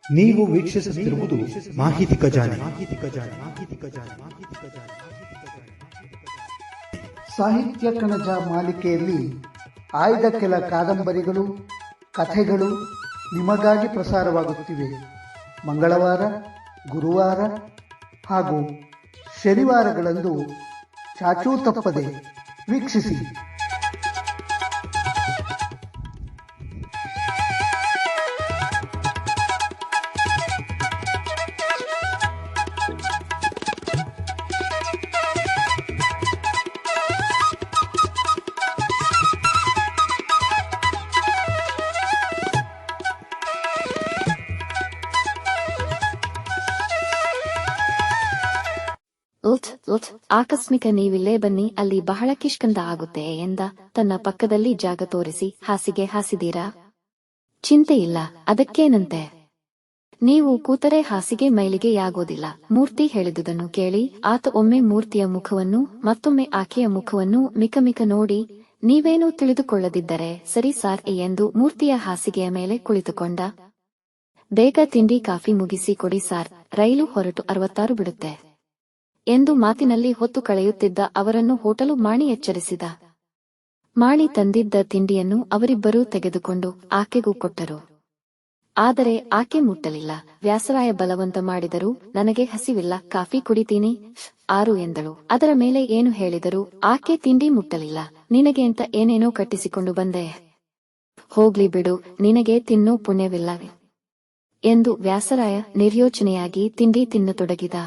ನೀವು ವೀಕ್ಷಿಸುತ್ತಿರುವುದು ಮಾಹಿತಿ ಖಜಾನೆ. ಸಾಹಿತ್ಯ ಕಣಜ ಮಾಲಿಕೆಯಲ್ಲಿ ಆಯ್ದ ಕೆಲ ಕಾದಂಬರಿಗಳು, ಕಥೆಗಳು ನಿಮಗಾಗಿ ಪ್ರಸಾರವಾಗುತ್ತಿವೆ. ಮಂಗಳವಾರ, ಗುರುವಾರ ಹಾಗೂ ಶನಿವಾರಗಳಂದು ಚಾಚೂ ತಪ್ಪದೆ ವೀಕ್ಷಿಸಿ. ಆಕಸ್ಮಿಕ ನೀವಿಲ್ಲೇ ಬನ್ನಿ, ಅಲ್ಲಿ ಬಹಳ ಕಿಷ್ಕಂದ ಆಗುತ್ತೆ ಎಂದ ತನ್ನ ಪಕ್ಕದಲ್ಲಿ ಜಾಗ ತೋರಿಸಿ. ಹಾಸಿಗೆ ಹಾಸಿದೀರಾ? ಚಿಂತೆ ಇಲ್ಲ, ಅದಕ್ಕೇನಂತೆ. ನೀವು ಕೂತರೆ ಹಾಸಿಗೆ ಮೈಲಿಗೆಯಾಗೋದಿಲ್ಲ. ಮೂರ್ತಿ ಹೇಳಿದುದನ್ನು ಕೇಳಿ ಆತ ಒಮ್ಮೆ ಮೂರ್ತಿಯ ಮುಖವನ್ನು ಮತ್ತೊಮ್ಮೆ ಆಕೆಯ ಮುಖವನ್ನು ಮಿಕ ನೋಡಿ, ನೀವೇನೂ ತಿಳಿದುಕೊಳ್ಳದಿದ್ದರೆ ಸರಿ ಸಾರ್ ಎಂದು ಮೂರ್ತಿಯ ಹಾಸಿಗೆಯ ಮೇಲೆ ಕುಳಿತುಕೊಂಡ. ಬೇಗ ತಿಂಡಿ ಕಾಫಿ ಮುಗಿಸಿ ಕೊಡಿ ಸಾರ್, ರೈಲು ಹೊರಟು 66 ಬಿಡುತ್ತೆ ಎಂದು ಮಾತಿನಲ್ಲಿ ಹೊತ್ತು ಕಳೆಯುತ್ತಿದ್ದ ಅವರನ್ನು ಹೋಟಲು ಮಾಣಿ ಎಚ್ಚರಿಸಿದ. ಮಾಣಿ ತಂದಿದ್ದ ತಿಂಡಿಯನ್ನು ಅವರಿಬ್ಬರೂ ತೆಗೆದುಕೊಂಡು ಆಕೆಗೂ ಕೊಟ್ಟರು. ಆದರೆ ಆಕೆ ಮುಟ್ಟಲಿಲ್ಲ. ವ್ಯಾಸರಾಯ ಬಲವಂತ ಮಾಡಿದರು. ನನಗೆ ಹಸಿವಿಲ್ಲ, ಕಾಫಿ ಕುಡಿತೀನಿ 6 ಎಂದಳು. ಅದರ ಮೇಲೆ ಏನು ಹೇಳಿದರು ಆಕೆ ತಿಂಡಿ ಮುಟ್ಟಲಿಲ್ಲ. ನಿನಗೆ ಅಂತ ಏನೇನೋ ಕಟ್ಟಿಸಿಕೊಂಡು ಬಂದೆ, ಹೋಗ್ಲಿ ಬಿಡು, ನಿನಗೆ ತಿನ್ನೋ ಪುಣ್ಯವಿಲ್ಲ ಎಂದು ವ್ಯಾಸರಾಯ ನಿರ್ಯೋಚನೆಯಾಗಿ ತಿಂಡಿ ತಿನ್ನತೊಡಗಿದ.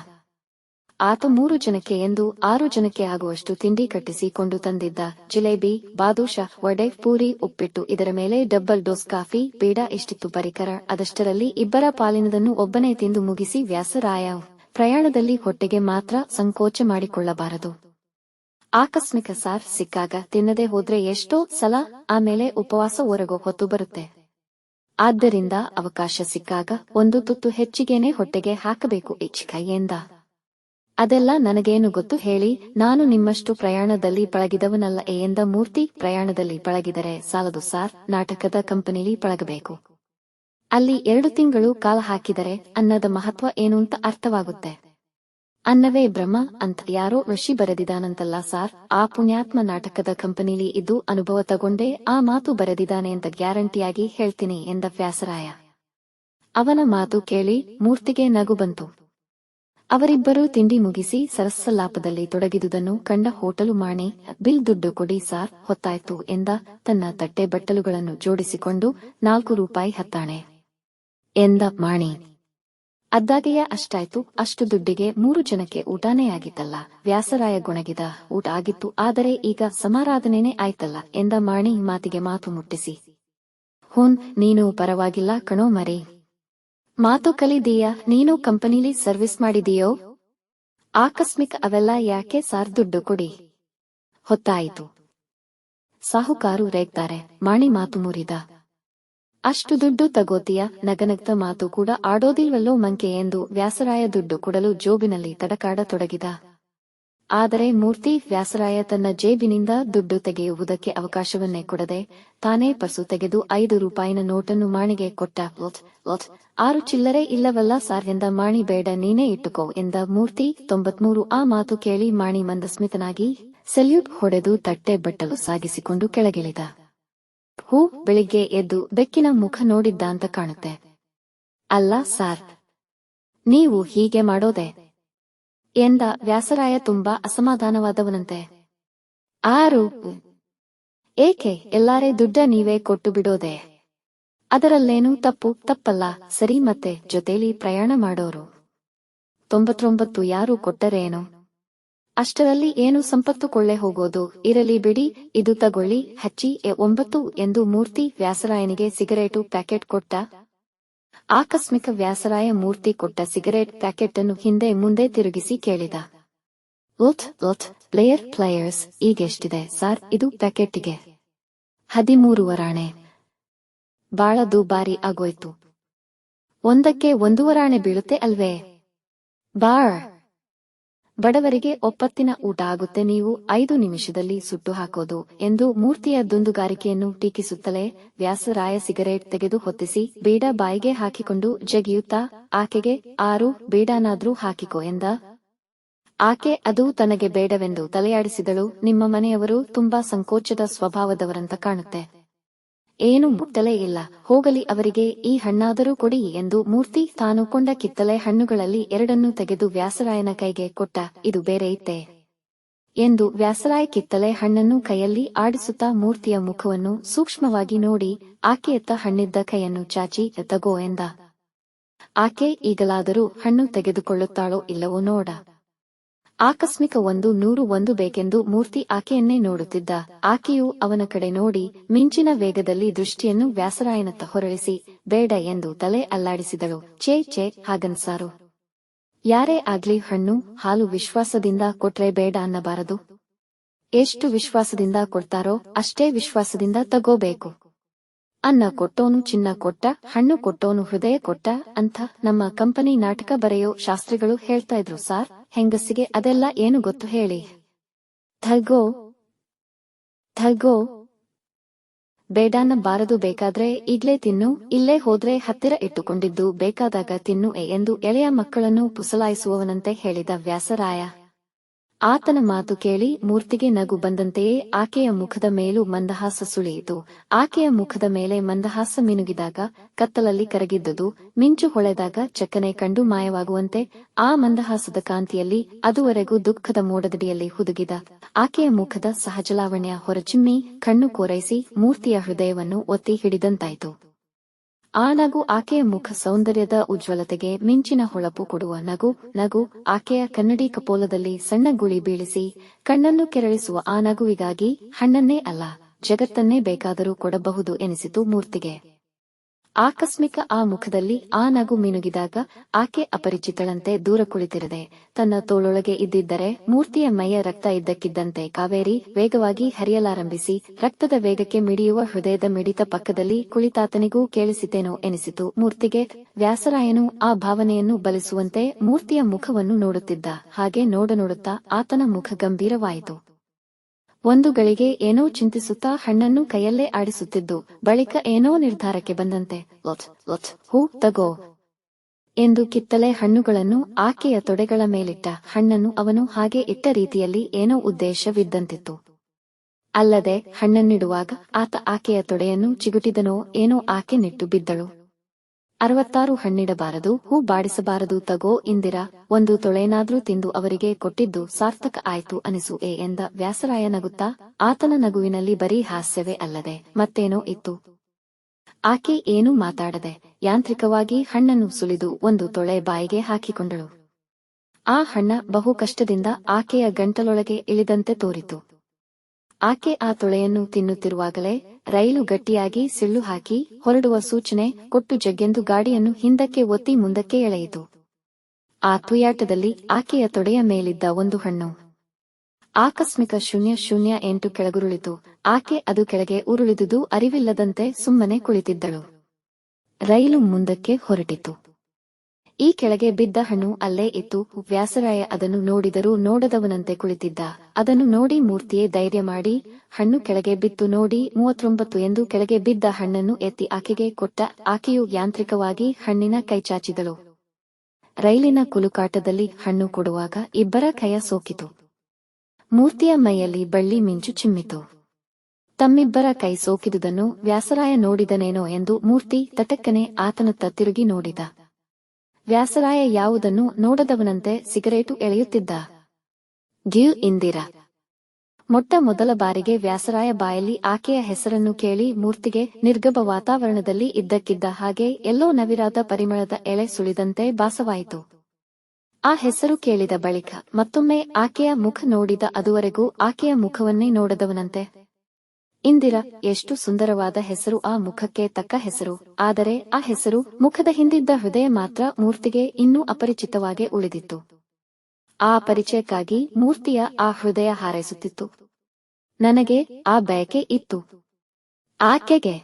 ಆತ 3 ಜನಕ್ಕೆ ಎಂದು 6 ಜನಕ್ಕೆ ಆಗುವಷ್ಟು ತಿಂಡಿ ಕಟ್ಟಿಸಿಕೊಂಡು ತಂದಿದ್ದ. ಜಿಲೇಬಿ, ಬಾದುಷಾ, ವಡೆ, ಪೂರಿ, ಉಪ್ಪಿಟ್ಟು, ಇದರ ಮೇಲೆ ಡಬಲ್ ಡೋಸ್ ಕಾಫಿ, ಬೇಡ ಇಷ್ಟಿತ್ತು ಪರಿಕರ. ಅದಷ್ಟರಲ್ಲಿ ಇಬ್ಬರ ಪಾಲಿನದನ್ನು ಒಬ್ಬನೇ ತಿಂದು ಮುಗಿಸಿ ವ್ಯಾಸರಾಯ ಪ್ರಯಾಣದಲ್ಲಿ ಹೊಟ್ಟೆಗೆ ಮಾತ್ರ ಸಂಕೋಚ ಮಾಡಿಕೊಳ್ಳಬಾರದು. ಆಕಸ್ಮಿಕ ಸಾರ್ ಸಿಕ್ಕಾಗ ತಿನ್ನದೆ ಹೋದ್ರೆ ಎಷ್ಟೋ ಸಲ ಆಮೇಲೆ ಉಪವಾಸ ಹೊರಗೋ ಹೊತ್ತು ಬರುತ್ತೆ. ಆದ್ದರಿಂದ ಅವಕಾಶ ಸಿಕ್ಕಾಗ ಒಂದು ತುತ್ತು ಹೆಚ್ಚಿಗೆನೆ ಹೊಟ್ಟೆಗೆ ಹಾಕಬೇಕು ಇಚ್ಛಿಕ ಎಂದ. ಅದೆಲ್ಲ ನನಗೇನು ಗೊತ್ತು ಹೇಳಿ, ನಾನು ನಿಮ್ಮಷ್ಟು ಪ್ರಯಾಣದಲ್ಲಿ ಪಳಗಿದವನಲ್ಲ ಎಂದ ಮೂರ್ತಿ. ಪ್ರಯಾಣದಲ್ಲಿ ಪಳಗಿದರೆ ಸಾಲದು ಸಾರ್, ನಾಟಕದ ಕಂಪನಿಲಿ ಪಳಗಬೇಕು. ಅಲ್ಲಿ 2 ತಿಂಗಳು ಕಾಲ ಹಾಕಿದರೆ ಅನ್ನದ ಮಹತ್ವ ಏನು ಅಂತ ಅರ್ಥವಾಗುತ್ತೆ. ಅನ್ನವೇ ಬ್ರಹ್ಮ ಅಂತ ಯಾರೋ ಋಷಿ ಬರೆದಿದಾನಂತಲ್ಲ ಸಾರ್. ಆ ಪುಣ್ಯಾತ್ಮ ನಾಟಕದ ಕಂಪನಿಲಿ ಇದ್ದು ಅನುಭವ ತಗೊಂಡೇ ಆ ಮಾತು ಬರೆದಿದ್ದಾನೆ ಅಂತ ಗ್ಯಾರಂಟಿಯಾಗಿ ಹೇಳ್ತೀನಿ ಎಂದ ವ್ಯಾಸರಾಯ. ಅವನ ಮಾತು ಕೇಳಿ ಮೂರ್ತಿಗೆ ನಗು ಬಂತು. ಅವರಿಬ್ಬರೂ ತಿಂಡಿ ಮುಗಿಸಿ ಸರಸಲ್ಲಾಪದಲ್ಲಿ ತೊಡಗಿದುದನ್ನು ಕಂಡ ಹೋಟಲು ಮಾಣಿ, ಬಿಲ್ ದುಡ್ಡು ಕೊಡಿ ಸಾರ್, ಹೊತ್ತಾಯ್ತು ಎಂದ. ತನ್ನ ತಟ್ಟೆ ಬಟ್ಟಲುಗಳನ್ನು ಜೋಡಿಸಿಕೊಂಡು 4 ರೂಪಾಯಿ ಹತ್ತಾಣೆ ಎಂದ ಮಾಣಿ. ಅದ್ದಾಗೆಯ ಅಷ್ಟಾಯ್ತು, ಅಷ್ಟು ದುಡ್ಡಿಗೆ 3 ಜನಕ್ಕೆ ಊಟನೇ ಆಗಿತ್ತಲ್ಲ. ವ್ಯಾಸರಾಯ ಗೊಣಗಿದ. ಊಟ ಆಗಿತ್ತು, ಆದರೆ ಈಗ ಸಮಾರಾಧನೆನೇ ಆಯ್ತಲ್ಲ ಎಂದ ಮಾಣಿ ಮಾತಿಗೆ ಮಾತು ಮುಟ್ಟಿಸಿ. ಹೂನ್, ನೀನು ಪರವಾಗಿಲ್ಲ ಕಣೋ ಮರಿ. ಮಾತು ಕಲಿದೀಯಾ? ನೀನು ಕಂಪನಿಲಿ ಸರ್ವಿಸ್ ಮಾಡಿದೀಯೋ? ಆಕಸ್ಮಿಕ ಅವೆಲ್ಲ ಯಾಕೆ ಸಾರ್, ದುಡ್ಡು ಕೊಡಿ, ಹೊತ್ತಾಯಿತು. ಸಾಹುಕಾರು ರೇಗ್ತಾರೆ. ಮಾಣಿ ಮಾತು ಮುರಿದ. ಅಷ್ಟು ದುಡ್ಡು ತಗೋತೀಯ? ನಗನಗ್ತ ಮಾತು ಕೂಡ ಆಡೋದಿಲ್ವಲ್ಲೋ ಮಂಕೆ ಎಂದು ವ್ಯಾಸರಾಯ ದುಡ್ಡು ಕೊಡಲು ಜೋಬಿನಲ್ಲಿ ತಡಕಾಡತೊಡಗಿದ. ಆದರೆ ಮೂರ್ತಿ ವ್ಯಾಸರಾಯ ತನ್ನ ಜೇಬಿನಿಂದ ದುಡ್ಡು ತೆಗೆಯುವುದಕ್ಕೆ ಅವಕಾಶವನ್ನೇ ಕೊಡದೆ ತಾನೇ ಪರ್ಸು ತೆಗೆದು 5 ರೂಪಾಯಿನ ನೋಟನ್ನು ಮಾಣಿಗೆ ಕೊಟ್ಟ. 6 ಚಿಲ್ಲರೆ ಇಲ್ಲವಲ್ಲ ಸಾರ್ ಎಂದ ಮಾಣಿ. ಬೇಡ, ನೀನೇ ಇಟ್ಟುಕೋ ಎಂದ ಮೂರ್ತಿ. 93. ಆ ಮಾತು ಕೇಳಿ ಮಾಣಿ ಮಂದಸ್ಮಿತನಾಗಿ ಸೆಲ್ಯೂಟ್ ಹೊಡೆದು ತಟ್ಟೆ ಬಟ್ಟಲು ಸಾಗಿಸಿಕೊಂಡು ಕೆಳಗಿಳಿದ. ಬೆಳಿಗ್ಗೆ ಎದ್ದು ಬೆಕ್ಕಿನ ಮುಖ ನೋಡಿದ್ದ ಅಂತ ಕಾಣುತ್ತೆ. ಅಲ್ಲ ಸಾರ್, ನೀವು ಹೀಗೆ ಮಾಡೋದೆ ಎಂದ ವ್ಯಾಸರಾಯ ತುಂಬಾ ಅಸಮಾಧಾನವಾದವನಂತೆ. 6 ಏಕೆ? ಎಲ್ಲಾರೇ ದುಡ್ಡ ನೀವೇ ಕೊಟ್ಟು ಬಿಡೋದೆ, ಅದರಲ್ಲೇನು ತಪ್ಪಲ್ಲ ಸರಿ, ಮತ್ತೆ ಜೊತೆಲಿ ಪ್ರಯಾಣ ಮಾಡೋರು 99 ಯಾರು ಕೊಟ್ಟರೇನು? ಅಷ್ಟರಲ್ಲಿ ಏನು ಸಂಪತ್ತು ಕೊಳ್ಳೆ ಹೋಗೋದು? ಇರಲಿ ಬಿಡಿ, ಇದು ತಗೊಳ್ಳಿ, ಹಚ್ಚಿ 9 ಎಂದು ಮೂರ್ತಿ ವ್ಯಾಸರಾಯನಿಗೆ ಸಿಗರೇಟು ಪ್ಯಾಕೆಟ್ ಕೊಟ್ಟ. ಆಕಸ್ಮಿಕ ವ್ಯಾಸರಾಯ ಮೂರ್ತಿ ಕೊಟ್ಟ ಸಿಗರೇಟ್ ಪ್ಯಾಕೆಟ್ ಅನ್ನು ಹಿಂದೆ ಮುಂದೆ ತಿರುಗಿಸಿ ಕೇಳಿದ. ಪ್ಲೇಯರ್ಸ್ ಈಗೆಷ್ಟಿದೆ ಸಾರ್ ಇದು ಪ್ಯಾಕೆಟ್ಟಿಗೆ? 13 ವರಾಣೆ. ಬಾಳ ದುಬಾರಿ ಆಗೋಯ್ತು. ಒಂದಕ್ಕೆ 1 ವರಾಣೆ ಬೀಳುತ್ತೆ ಅಲ್ವೇ? ಬಾಳ್ ಬಡವರಿಗೆ ಒಪ್ಪತ್ತಿನ ಊಟ ಆಗುತ್ತೆ, ನೀವು 5 ನಿಮಿಷದಲ್ಲಿ ಸುಟ್ಟು ಹಾಕೋದು ಎಂದು ಮೂರ್ತಿಯ ದುಂದುಗಾರಿಕೆಯನ್ನು ಟೀಕಿಸುತ್ತಲೇ ವ್ಯಾಸರಾಯ ಸಿಗರೇಟ್ ತೆಗೆದು ಹೊತ್ತಿಸಿ ಬೀಡ ಬಾಯಿಗೆ ಹಾಕಿಕೊಂಡು ಜಗಿಯುತ್ತಾ ಆಕೆಗೆ 6 ಬೀಡಾನಾದ್ರೂ ಹಾಕಿಕೋ ಎಂದ. ಆಕೆ ಅದು ತನಗೆ ಬೇಡವೆಂದು ತಲೆಯಾಡಿಸಿದಳು. ನಿಮ್ಮ ಮನೆಯವರು ತುಂಬಾ ಸಂಕೋಚದ ಸ್ವಭಾವದವರಂತ ಕಾಣುತ್ತೆ. ಏನು ಮುಟ್ಟಲೇ ಇಲ್ಲ, ಹೋಗಲಿ, ಅವರಿಗೆ ಈ ಹಣ್ಣಾದರೂ ಕೊಡಿ ಎಂದು ಮೂರ್ತಿ ತಾನು ಕೊಂಡ ಕಿತ್ತಳೆ ಹಣ್ಣುಗಳಲ್ಲಿ 2 ತೆಗೆದು ವ್ಯಾಸರಾಯನ ಕೈಗೆ ಕೊಟ್ಟ. ಇದು ಬೇರೆ ಇತ್ತೆ ಎಂದು ವ್ಯಾಸರಾಯ ಕಿತ್ತಳೆ ಹಣ್ಣನ್ನು ಕೈಯಲ್ಲಿ ಆಡಿಸುತ್ತಾ ಮೂರ್ತಿಯ ಮುಖವನ್ನು ಸೂಕ್ಷ್ಮವಾಗಿ ನೋಡಿ ಆಕೆಯತ್ತ ಹಣ್ಣಿದ್ದ ಕೈಯನ್ನು ಚಾಚಿ ತಗೋ ಎಂದ. ಆಕೆ ಈಗಲಾದರೂ ಹಣ್ಣು ತೆಗೆದುಕೊಳ್ಳುತ್ತಾಳೋ ಇಲ್ಲವೋ ನೋಡ. ಆಕಸ್ಮಿಕ 101 ಬೇಕೆಂದು ಮೂರ್ತಿ ಆಕೆಯನ್ನೇ ನೋಡುತ್ತಿದ್ದ. ಆಕೆಯು ಅವನ ಕಡೆ ನೋಡಿ ಮಿಂಚಿನ ವೇಗದಲ್ಲಿ ದೃಷ್ಟಿಯನ್ನು ವ್ಯಾಸರಾಯನತ್ತ ಹೊರಳಿಸಿ ಬೇಡ ಎಂದು ತಲೆ ಅಲ್ಲಾಡಿಸಿದಳು. ಛೇ ಹಾಗನ್ಸಾರು. ಯಾರೇ ಆಗ್ಲಿ ಹಣ್ಣು ಹಾಲು ವಿಶ್ವಾಸದಿಂದ ಕೊಟ್ರೆ ಬೇಡ ಅನ್ನಬಾರದು. ಎಷ್ಟು ವಿಶ್ವಾಸದಿಂದ ಕೊಡ್ತಾರೋ ಅಷ್ಟೇ ವಿಶ್ವಾಸದಿಂದ ತಗೋಬೇಕು. ಅನ್ನ ಕೊಟ್ಟೋನು ಚಿನ್ನ ಕೊಟ್ಟ, ಹಣ್ಣು ಕೊಟ್ಟೋನು ಹೃದಯ ಕೊಟ್ಟ ಅಂತ ನಮ್ಮ ಕಂಪನಿ ನಾಟಕ ಬರೆಯೋ ಶಾಸ್ತ್ರಿಗಳು ಹೇಳ್ತಾ ಇದ್ರು ಸಾರ್. ಹೆಂಗಸಿಗೆ ಅದೆಲ್ಲ ಏನು ಗೊತ್ತು ಹೇಳಿ. ಥಗೋ ಬೇಡಾನ ಬಾರದು, ಬೇಕಾದ್ರೆ ಈಗ್ಲೇ ತಿನ್ನು, ಇಲ್ಲೇ ಹೋದ್ರೆ ಹತ್ತಿರ ಇಟ್ಟುಕೊಂಡಿದ್ದು ಬೇಕಾದಾಗ ತಿನ್ನು ಎಂದು ಎಳೆಯ ಮಕ್ಕಳನ್ನು ಪುಸಲಾಯಿಸುವವನಂತೆ ಹೇಳಿದ ವ್ಯಾಸರಾಯ. ಆತನ ಮಾತು ಕೇಳಿ ಮೂರ್ತಿಗೆ ನಗು ಬಂದಂತೆಯೇ ಆಕೆಯ ಮುಖದ ಮೇಲೂ ಮಂದಹಾಸ ಸುಳಿಯಿತು. ಆಕೆಯ ಮುಖದ ಮೇಲೆ ಮಂದಹಾಸ ಮಿನುಗಿದಾಗ ಕತ್ತಲಲ್ಲಿ ಕರಗಿದ್ದುದು ಮಿಂಚು ಹೊಳೆದಾಗ ಚಕ್ಕನೆ ಕಂಡು ಮಾಯವಾಗುವಂತೆ ಆ ಮಂದಹಾಸದ ಕಾಂತಿಯಲ್ಲಿ ಅದುವರೆಗೂ ದುಃಖದ ಮೋಡದಡಿಯಲ್ಲಿ ಹುದುಗಿದ ಆಕೆಯ ಮುಖದ ಸಹಜಲಾವಣ್ಯ ಹೊರಚಿಮ್ಮಿ ಕಣ್ಣು ಕೋರೈಸಿ ಮೂರ್ತಿಯ ಹೃದಯವನ್ನು ಒತ್ತಿ ಹಿಡಿದಂತಾಯಿತು. ಆ ನಗು ಆಕೆಯ ಮುಖ ಸೌಂದರ್ಯದ ಉಜ್ವಲತೆಗೆ ಮಿಂಚಿನ ಹೊಳಪು ಕೊಡುವ ನಗು. ಆಕೆಯ ಕನ್ನಡಿ ಕಪೋಲದಲ್ಲಿ ಸಣ್ಣ ಗುಳಿ ಬೀಳಿಸಿ ಕಣ್ಣನ್ನು ಕೆರಳಿಸುವ ಆ ನಗುವಿಗಾಗಿ ಹಣ್ಣನ್ನೇ ಅಲ್ಲ, ಜಗತ್ತನ್ನೇ ಬೇಕಾದರೂ ಕೊಡಬಹುದು ಎನಿಸಿತು ಮೂರ್ತಿಗೆ. ಆಕಸ್ಮಿಕ ಆ ಮುಖದಲ್ಲಿ ಆ ನಗು ಮಿನುಗಿದಾಗ ಆಕೆ ಅಪರಿಚಿತಳಂತೆ ದೂರ ಕುಳಿತಿರದೆ ತನ್ನ ತೋಳೊಳಗೆ ಇದ್ದಿದ್ದರೆ ಮೂರ್ತಿಯ ಮೈಯ ರಕ್ತ ಇದ್ದಕ್ಕಿದ್ದಂತೆ ಕಾವೇರಿ ವೇಗವಾಗಿ ಹರಿಯಲಾರಂಭಿಸಿ ರಕ್ತದ ವೇಗಕ್ಕೆ ಮಿಡಿಯುವ ಹೃದಯದ ಮಿಡಿತ ಪಕ್ಕದಲ್ಲಿ ಕುಳಿತಾತನಿಗೂ ಕೇಳಿಸಿತೇನೋ ಎನಿಸಿತು ಮೂರ್ತಿಗೆ. ವ್ಯಾಸರಾಯನು ಆ ಭಾವನೆಯನ್ನು ಬಲಿಸುವಂತೆ ಮೂರ್ತಿಯ ಮುಖವನ್ನು ನೋಡುತ್ತಿದ್ದ. ಹಾಗೆ ನೋಡುತ್ತಾ ಆತನ ಮುಖ ಗಂಭೀರವಾಯಿತು. ಒಂದು ಗಳಿಗೆ ಏನೋ ಚಿಂತಿಸುತ್ತಾ ಹಣ್ಣನ್ನು ಕೈಯಲ್ಲೇ ಆಡಿಸುತ್ತಿದ್ದು ಬಳಿಕ ಏನೋ ನಿರ್ಧಾರಕ್ಕೆ ಬಂದಂತೆ ಹೂ ತಗೋ ಎಂದು ಕಿತ್ತಳೆ ಹಣ್ಣುಗಳನ್ನು ಆಕೆಯ ತೊಡೆಗಳ ಮೇಲಿಟ್ಟ. ಹಣ್ಣನ್ನು ಅವನು ಹಾಗೆ ಇಟ್ಟ ರೀತಿಯಲ್ಲಿ ಏನೋ ಉದ್ದೇಶವಿದ್ದಂತಿತ್ತು. ಅಲ್ಲದೆ ಹಣ್ಣನ್ನಿಡುವಾಗ ಆತ ಆಕೆಯ ತೊಡೆಯನ್ನು ಚಿಗುಟಿದನೋ ಏನೋ ಆಕೆ ನಿಟ್ಟು ಬಿದ್ದಳು. 66 ಹಣ್ಣಿಡಬಾರದು, ಹೂ ಬಾಡಿಸಬಾರದು, ತಗೋ ಇಂದಿರಾ, ಒಂದು ತೊಳೆನಾದ್ರೂ ತಿಂದು ಅವರಿಗೆ ಕೊಟ್ಟಿದ್ದು ಸಾರ್ಥಕ ಆಯ್ತು ಅನಿಸು ಎಂದ ವ್ಯಾಸರಾಯ ನಗುತ್ತಾ. ಆತನ ನಗುವಿನಲ್ಲಿ ಬರೀ ಹಾಸ್ಯವೇ ಅಲ್ಲದೆ ಮತ್ತೇನೋ ಇತ್ತು. ಆಕೆ ಏನೂ ಮಾತಾಡದೆ ಯಾಂತ್ರಿಕವಾಗಿ ಹಣ್ಣನ್ನು ಸುಲಿದು ಒಂದು ತೊಳೆ ಬಾಯಿಗೆ ಹಾಕಿಕೊಂಡಳು. ಆ ಹಣ್ಣ ಬಹು ಕಷ್ಟದಿಂದ ಆಕೆಯ ಗಂಟಲೊಳಗೆ ಇಳಿದಂತೆ ತೋರಿತು. ಆಕೆ ಆ ತೊಳೆಯನ್ನು ತಿನ್ನುತ್ತಿರುವಾಗಲೇ ರೈಲು ಗಟ್ಟಿಯಾಗಿ ಸಿಳ್ಳು ಹಾಕಿ ಹೊರಡುವ ಸೂಚನೆ ಕೊಟ್ಟು ಜಗ್ಗೆಂದು ಗಾಡಿಯನ್ನು ಹಿಂದಕ್ಕೆ ಒತ್ತಿ ಮುಂದಕ್ಕೆ ಎಳೆಯಿತು. ಆ ತುಯಾಟದಲ್ಲಿ ಆಕೆಯ ತೊಡೆಯ ಮೇಲಿದ್ದ ಒಂದು ಹಣ್ಣು ಆಕಸ್ಮಿಕ 008 ಕೆಳಗುರುಳಿತು. ಆಕೆ ಅದು ಕೆಳಗೆ ಉರುಳಿದುದು ಅರಿವಿಲ್ಲದಂತೆ ಸುಮ್ಮನೆ ಕುಳಿತಿದ್ದಳು. ರೈಲು ಮುಂದಕ್ಕೆ ಹೊರಟಿತು. ಈ ಕೆಳಗೆ ಬಿದ್ದ ಹಣ್ಣು ಅಲ್ಲೇ ಇತ್ತು. ವ್ಯಾಸರಾಯ ಅದನ್ನು ನೋಡಿದರೂ ನೋಡದವನಂತೆ ಕುಳಿತಿದ್ದ. ಅದನ್ನು ನೋಡಿ ಮೂರ್ತಿಯೇ ಧೈರ್ಯ ಮಾಡಿ ಹಣ್ಣು ಕೆಳಗೆ ಬಿತ್ತು ನೋಡಿ 39 ಎಂದು ಕೆಳಗೆ ಬಿದ್ದ ಹಣ್ಣನ್ನು ಎತ್ತಿ ಆಕೆಗೆ ಕೊಟ್ಟ. ಆಕೆಯು ಯಾಂತ್ರಿಕವಾಗಿ ಹಣ್ಣಿನ ಕೈ ಚಾಚಿದಳು. ರೈಲಿನ ಕುಲುಕಾಟದಲ್ಲಿ ಹಣ್ಣು ಕೊಡುವಾಗ ಇಬ್ಬರ ಕೈಯ ಸೋಕಿತು. ಮೂರ್ತಿಯ ಮೈಯಲ್ಲಿ ಬಳ್ಳಿ ಮಿಂಚು ಚಿಮ್ಮಿತು. ತಮ್ಮಿಬ್ಬರ ಕೈ ಸೋಕಿದುದನ್ನು ವ್ಯಾಸರಾಯ ನೋಡಿದನೇನೋ ಎಂದು ಮೂರ್ತಿ ತಟಕ್ಕನೆ ಆತನತ್ತ ತಿರುಗಿ ನೋಡಿದ. ವ್ಯಾಸರಾಯ ಯಾವುದನ್ನು ನೋಡದವನಂತೆ ಸಿಗರೇಟು ಎಳೆಯುತ್ತಿದ್ದ. ಇಂದಿರಾ. ಮೊಟ್ಟ ಮೊದಲ ಬಾರಿಗೆ ವ್ಯಾಸರಾಯ ಬಾಯಲ್ಲಿ ಆಕೆಯ ಹೆಸರನ್ನು ಕೇಳಿ ಮೂರ್ತಿಗೆ ನಿರ್ಗಭ ವಾತಾವರಣದಲ್ಲಿ ಇದ್ದಕ್ಕಿದ್ದ ಹಾಗೆ ಎಲ್ಲೋ ನವಿರಾದ ಪರಿಮಳದ ಎಳೆ ಸುಳಿದಂತೆ ಭಾಸವಾಯಿತು. ಆ ಹೆಸರು ಕೇಳಿದ ಬಳಿಕ ಮತ್ತೊಮ್ಮೆ ಆಕೆಯ ಮುಖ ನೋಡಿದ. ಅದುವರೆಗೂ ಆಕೆಯ ಮುಖವನ್ನೇ ನೋಡದವನಂತೆ. ಇಂದಿರಾ, ಎಷ್ಟು ಸುಂದರವಾದ ಹೆಸರು, ಆ ಮುಖಕ್ಕೆ ತಕ್ಕ ಹೆಸರು. ಆದರೆ ಆ ಹೆಸರು ಮುಖದ ಹಿಂದಿದ್ದ ಹೃದಯ ಮಾತ್ರ ಮೂರ್ತಿಗೆ ಇನ್ನೂ ಅಪರಿಚಿತವಾಗಿ ಉಳಿದಿತ್ತು. ಆ ಪರಿಚಯಕ್ಕಾಗಿ ಮೂರ್ತಿಯ ಆ ಹೃದಯ ಹಾರೈಸುತ್ತಿತ್ತು. ನನಗೆ ಆ ಬಯಕೆ ಇತ್ತು. ಆಕೆಗೆ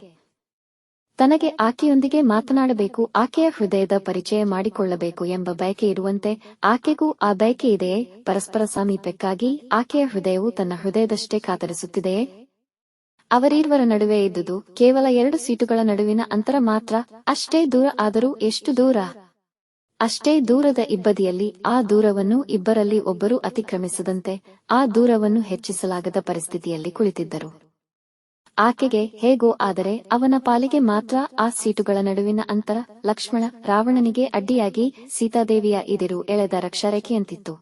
ತನಗೆ ಆಕೆಯೊಂದಿಗೆ ಮಾತನಾಡಬೇಕು, ಆಕೆಯ ಹೃದಯದ ಪರಿಚಯ ಮಾಡಿಕೊಳ್ಳಬೇಕು ಎಂಬ ಬಯಕೆ ಇರುವಂತೆ ಆಕೆಗೂ ಆ ಬಯಕೆ ಇದೆಯೇ? ಪರಸ್ಪರ ಸಾಮೀಪ್ಯಕ್ಕಾಗಿ ಆಕೆಯ ಹೃದಯವು ತನ್ನ ಹೃದಯದಷ್ಟೇ ಕಾತರಿಸುತ್ತಿದೆಯೇ? ಅವರೀರ್ವರ ನಡುವೆ ಇದ್ದುದು ಕೇವಲ 2 ಸೀಟುಗಳ ನಡುವಿನ ಅಂತರ ಮಾತ್ರ. ಅಷ್ಟೇ ದೂರ, ಆದರೂ ಎಷ್ಟು ದೂರ! ಅಷ್ಟೇ ದೂರದ ಇಬ್ಬದಿಯಲ್ಲಿ ಆ ದೂರವನ್ನು ಇಬ್ಬರಲ್ಲಿ ಒಬ್ಬರು ಅತಿಕ್ರಮಿಸದಂತೆ ಆ ದೂರವನ್ನು ಹೆಚ್ಚಿಸಲಾಗದ ಪರಿಸ್ಥಿತಿಯಲ್ಲಿ ಕುಳಿತಿದ್ದರು. ಆಕೆಗೆ ಹೇಗೋ, ಆದರೆ ಅವನ ಪಾಲಿಗೆ ಮಾತ್ರ ಆ ಸೀಟುಗಳ ನಡುವಿನ ಅಂತರ ಲಕ್ಷ್ಮಣ ರಾವಣನಿಗೆ ಅಡ್ಡಿಯಾಗಿ ಸೀತಾದೇವಿಯ ಇದಿರು ಎಳೆದ ರಕ್ಷಾರೇಖೆಯಂತಿತ್ತು.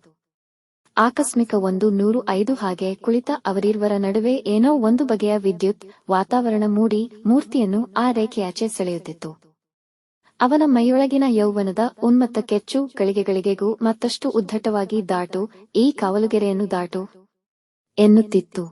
ಆಕಸ್ಮಿಕ 105 ಹಾಗೆ ಕುಳಿತ ಅವರಿರ್ವರ ನಡುವೆ ಏನೋ ಒಂದು ಬಗೆಯ ವಿದ್ಯುತ್ ವಾತಾವರಣ ಮೂಡಿ ಮೂರ್ತಿಯನ್ನು ಆ ರೇಖೆಯಾಚೆ ಸೆಳೆಯುತ್ತಿತ್ತು. ಅವನ ಮೈಯೊಳಗಿನ ಯೌವನದ ಉನ್ಮತ್ತ ಕೆಚ್ಚು ಗಳಿಗೆಗಳಿಗೆಗೂ ಮತ್ತಷ್ಟು ಉದ್ದಟವಾಗಿ ದಾಟು, ಈ ಕಾವಲುಗೆರೆಯನ್ನು ದಾಟು ಎನ್ನುತ್ತಿತ್ತು.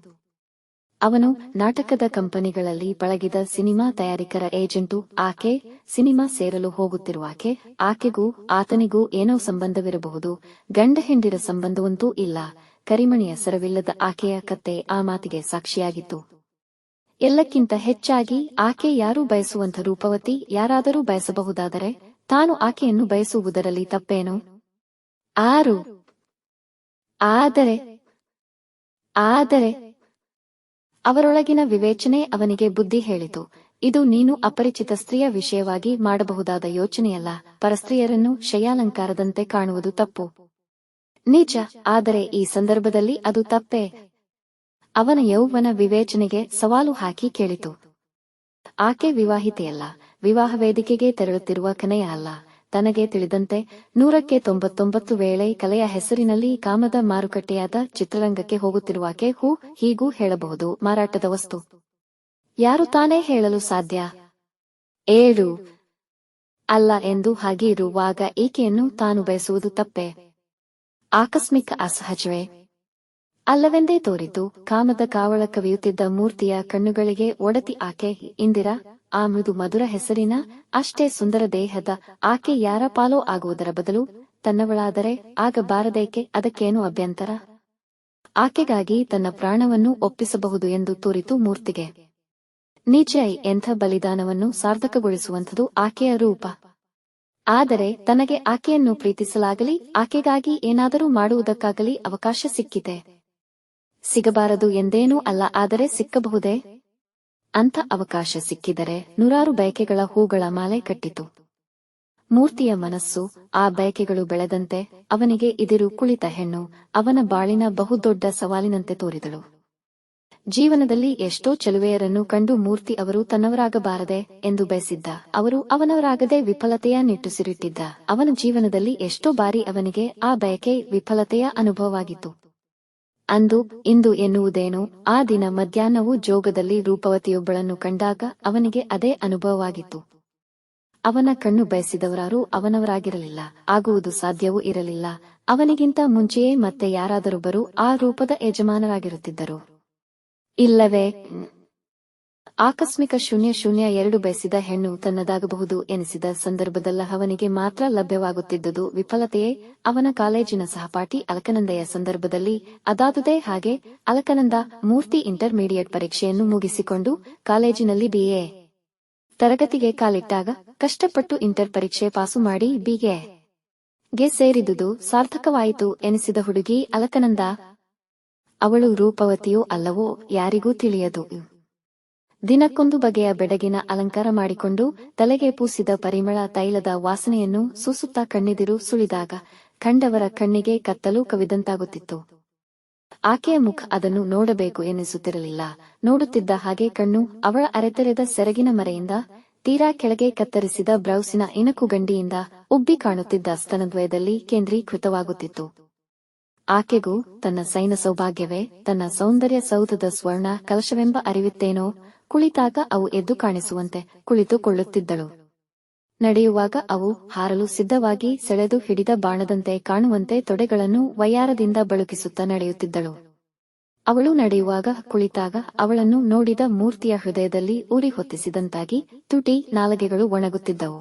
ಅವನು ನಾಟಕದ ಕಂಪನಿಗಳಲ್ಲಿ ಪಳಗಿದ ಸಿನಿಮಾ ತಯಾರಿಕರ ಏಜೆಂಟು. ಆಕೆ ಸಿನಿಮಾ ಸೇರಲು ಹೋಗುತ್ತಿರುವಾಕೆ. ಆಕೆಗೂ ಆತನಿಗೂ ಏನೋ ಸಂಬಂಧವಿರಬಹುದು, ಗಂಡ ಹೆಂಡಿರ ಸಂಬಂಧವಂತೂ ಇಲ್ಲ. ಕರಿಮಣಿಯ ಸರವಿಲ್ಲದ ಆಕೆಯ ಕತ್ತೆ ಆ ಮಾತಿಗೆ ಸಾಕ್ಷಿಯಾಗಿತ್ತು. ಎಲ್ಲಕ್ಕಿಂತ ಹೆಚ್ಚಾಗಿ ಆಕೆ ಯಾರೂ ಬಯಸುವಂಥ ರೂಪವತಿ. ಯಾರಾದರೂ ಬಯಸಬಹುದಾದರೆ ತಾನು ಆಕೆಯನ್ನು ಬಯಸುವುದರಲ್ಲಿ ತಪ್ಪೇನು? ಆದರೆ ಅವರೊಳಗಿನ ವಿವೇಚನೆ ಅವನಿಗೆ ಬುದ್ಧಿ ಹೇಳಿತು. ಇದು ನೀನು ಅಪರಿಚಿತ ಸ್ತ್ರೀಯ ವಿಷಯವಾಗಿ ಮಾಡಬಹುದಾದ ಯೋಚನೆಯಲ್ಲ. ಪರಸ್ತ್ರೀಯರನ್ನು ಶಯ್ಯಾಲಂಕಾರದಂತೆ ಕಾಣುವುದು ತಪ್ಪು. ನಿಜ, ಆದರೆ ಈ ಸಂದರ್ಭದಲ್ಲಿ ಅದು ತಪ್ಪೇ? ಅವನ ಯೌವನ ವಿವೇಚನೆಗೆ ಸವಾಲು ಹಾಕಿ ಕೇಳಿತು. ಆಕೆ ವಿವಾಹಿತೆಯಲ್ಲ, ವಿವಾಹ ವೇದಿಕೆಗೆ ತೆರಳುತ್ತಿರುವ ಕನೆಯ ಅಲ್ಲ. ತನಗೆ ತಿಳಿದಂತೆ 199 ವೇಳೆ ಕಲೆಯ ಹೆಸರಿನಲ್ಲಿ ಕಾಮದ ಮಾರುಕಟ್ಟೆಯಾದ ಚಿತ್ರರಂಗಕ್ಕೆ ಹೋಗುತ್ತಿರುವಾಕೆ. ಹೀಗೂ ಹೇಳಬಹುದು, ಮಾರಾಟದ ವಸ್ತು. ಯಾರು ತಾನೇ ಹೇಳಲು ಸಾಧ್ಯ? ಅಲ್ಲ ಎಂದು ಹಾಗೆ ಇರುವಾಗ ಈಕೆಯನ್ನು ತಾನು ಬಯಸುವುದು ತಪ್ಪೇ? ಆಕಸ್ಮಿಕ ಅಸಹಜವೇ? ಅಲ್ಲವೆಂದೇ ತೋರಿತು. ಕಾಮದ ಕಾವಳ ಕವಿಯುತ್ತಿದ್ದ ಮೂರ್ತಿಯ ಕಣ್ಣುಗಳಿಗೆ ಒಡತಿ ಆಕೆ. ಇಂದಿರಾ, ಆ ಮೃದು ಮಧುರ ಹೆಸರಿನ ಅಷ್ಟೇ ಸುಂದರ ದೇಹದ ಆಕೆ ಯಾರ ಪಾಲೋ ಆಗುವುದರ ಬದಲು ತನ್ನವಳಾದರೆ ಆಗಬಾರದೇಕೆ? ಅದಕ್ಕೇನು ಅಭ್ಯಂತರ? ಆಕೆಗಾಗಿ ತನ್ನ ಪ್ರಾಣವನ್ನು ಒಪ್ಪಿಸಬಹುದು ಎಂದು ತೋರಿತು ಮೂರ್ತಿಗೆ. ನಿಜ, ಎಂಥ ಬಲಿದಾನವನ್ನು ಸಾರ್ಥಕಗೊಳಿಸುವಂಥದು ಆಕೆಯ ರೂಪ. ಆದರೆ ತನಗೆ ಆಕೆಯನ್ನು ಪ್ರೀತಿಸಲಾಗಲಿ, ಆಕೆಗಾಗಿ ಏನಾದರೂ ಮಾಡುವುದಕ್ಕಾಗಲಿ ಅವಕಾಶ ಸಿಕ್ಕಿತೆ. ಸಿಗಬಾರದು ಎಂದೇನೂ ಅಲ್ಲ, ಆದರೆ ಸಿಕ್ಕಬಹುದೇ? ಅಂಥ ಅವಕಾಶ ಸಿಕ್ಕಿದರೆ ನೂರಾರು ಬಯಕೆಗಳ ಹೂಗಳ ಮಾಲೆ ಕಟ್ಟಿತು. ಮೂರ್ತಿಯ ಮನಸ್ಸು ಆ ಬಯಕೆಗಳು ಬೆಳೆದಂತೆ ಅವನಿಗೆ ಇದಿರು ಕುಳಿತ ಹೆಣ್ಣು ಅವನ ಬಾಳಿನ ಬಹುದೊಡ್ಡ ಸವಾಲಿನಂತೆ ತೋರಿದಳು. ಜೀವನದಲ್ಲಿ ಎಷ್ಟೋ ಚೆಲುವೆಯರನ್ನು ಕಂಡು ಮೂರ್ತಿ ಅವರು ತನ್ನವರಾಗಬಾರದೆ ಎಂದು ಬಯಸಿದ್ದ. ಅವರು ಅವನವರಾಗದೆ ವಿಫಲತೆಯ ನಿಟ್ಟುಸಿರಿಟ್ಟಿದ್ದ. ಅವನ ಜೀವನದಲ್ಲಿ ಎಷ್ಟೋ ಬಾರಿ ಅವನಿಗೆ ಆ ಬಯಕೆ ವಿಫಲತೆಯ ಅನುಭವವಾಗಿತ್ತು. ಅಂದು ಇಂದು ಎನ್ನುವುದೇನು, ಆ ದಿನ ಮಧ್ಯಾಹ್ನವೂ ಜೋಗದಲ್ಲಿ ರೂಪವತಿಯೊಬ್ಬಳನ್ನು ಕಂಡಾಗ ಅವನಿಗೆ ಅದೇ ಅನುಭವವಾಗಿತ್ತು. ಅವನ ಕಣ್ಣು ಬಯಸಿದವರಾರೂ ಅವನವರಾಗಿರಲಿಲ್ಲ, ಆಗುವುದು ಸಾಧ್ಯವೂ ಇರಲಿಲ್ಲ. ಅವನಿಗಿಂತ ಮುಂಚೆಯೇ ಮತ್ತೆ ಯಾರಾದರೊಬ್ಬರು ಆ ರೂಪದ ಯಜಮಾನರಾಗಿರುತ್ತಿದ್ದರು. ಇಲ್ಲವೇ? ಆಕಸ್ಮಿಕ 002 ಬಯಸಿದ ಹೆಣ್ಣು ತನ್ನದಾಗಬಹುದು ಎನಿಸಿದ ಸಂದರ್ಭದಲ್ಲ ಅವನಿಗೆ ಮಾತ್ರ ಲಭ್ಯವಾಗುತ್ತಿದ್ದುದು ವಿಫಲತೆಯೇ. ಅವನ ಕಾಲೇಜಿನ ಸಹಪಾಠಿ ಅಲಕನಂದೆಯ ಸಂದರ್ಭದಲ್ಲಿ ಅದಾದುದೇ ಹಾಗೆ. ಅಲಕನಂದ ಮೂರ್ತಿ ಇಂಟರ್ಮೀಡಿಯೇಟ್ ಪರೀಕ್ಷೆಯನ್ನು ಮುಗಿಸಿಕೊಂಡು ಕಾಲೇಜಿನಲ್ಲಿ BA ತರಗತಿಗೆ ಕಾಲಿಟ್ಟಾಗ ಕಷ್ಟಪಟ್ಟು ಇಂಟರ್ ಪರೀಕ್ಷೆ ಪಾಸು ಮಾಡಿ BA ಸೇರಿದುದು ಸಾರ್ಥಕವಾಯಿತು ಎನಿಸಿದ ಹುಡುಗಿ ಅಲಕನಂದ. ಅವಳು ರೂಪವತಿಯೋ ಅಲ್ಲವೋ ಯಾರಿಗೂ ತಿಳಿಯದು. ದಿನಕ್ಕೊಂದು ಬಗೆಯ ಬೆಡಗಿನ ಅಲಂಕಾರ ಮಾಡಿಕೊಂಡು ತಲೆಗೆ ಪೂಸಿದ ಪರಿಮಳ ತೈಲದ ವಾಸನೆಯನ್ನು ಸೂಸುತ್ತಾ ಕಣ್ಣೆದಿರು ಸುಳಿದಾಗ ಕಂಡವರ ಕಣ್ಣಿಗೆ ಕತ್ತಲು ಕವಿದಂತಾಗುತ್ತಿತ್ತು. ಆಕೆಯ ಮುಖ ಅದನ್ನು ನೋಡಬೇಕು ಎನ್ನಿಸುತ್ತಿರಲಿಲ್ಲ. ನೋಡುತ್ತಿದ್ದ ಹಾಗೆ ಕಣ್ಣು ಅವಳ ಅರೆತೆರೆದ ಸೆರಗಿನ ಮರೆಯಿಂದ, ತೀರಾ ಕೆಳಗೆ ಕತ್ತರಿಸಿದ ಬ್ರೌಸಿನ ಇಣಕುಗಂಡಿಯಿಂದ ಉಬ್ಬಿ ಕಾಣುತ್ತಿದ್ದ ಸ್ತನದ್ವಯದಲ್ಲಿ ಕೇಂದ್ರೀಕೃತವಾಗುತ್ತಿತ್ತು. ಆಕೆಗೂ ತನ್ನ ಸೈನ ಸೌಭಾಗ್ಯವೇ ತನ್ನ ಸೌಂದರ್ಯ ಸೌಧದ ಸ್ವರ್ಣ ಕಲಶವೆಂಬ ಅರಿವಿತ್ತೇನೋ. ಕುಳಿತಾಗ ಅವು ಎದ್ದು ಕಾಣಿಸುವಂತೆ ಕುಳಿತುಕೊಳ್ಳುತ್ತಿದ್ದಳು. ನಡೆಯುವಾಗ ಅವು ಹಾರಲು ಸಿದ್ಧವಾಗಿ ಸೆಳೆದು ಹಿಡಿದ ಬಾಣದಂತೆ ಕಾಣುವಂತೆ ತೊಡೆಗಳನ್ನು ವಯ್ಯಾರದಿಂದ ಬಳುಕಿಸುತ್ತಾ ನಡೆಯುತ್ತಿದ್ದಳು. ಅವಳು ನಡೆಯುವಾಗ ಕುಳಿತಾಗ ಅವಳನ್ನು ನೋಡಿದ ಮೂರ್ತಿಯ ಹೃದಯದಲ್ಲಿ ಉರಿ ಹೊತ್ತಿಸಿದಂತಾಗಿ ತುಟಿ ನಾಲಗೆಗಳು ಒಣಗುತ್ತಿದ್ದವು.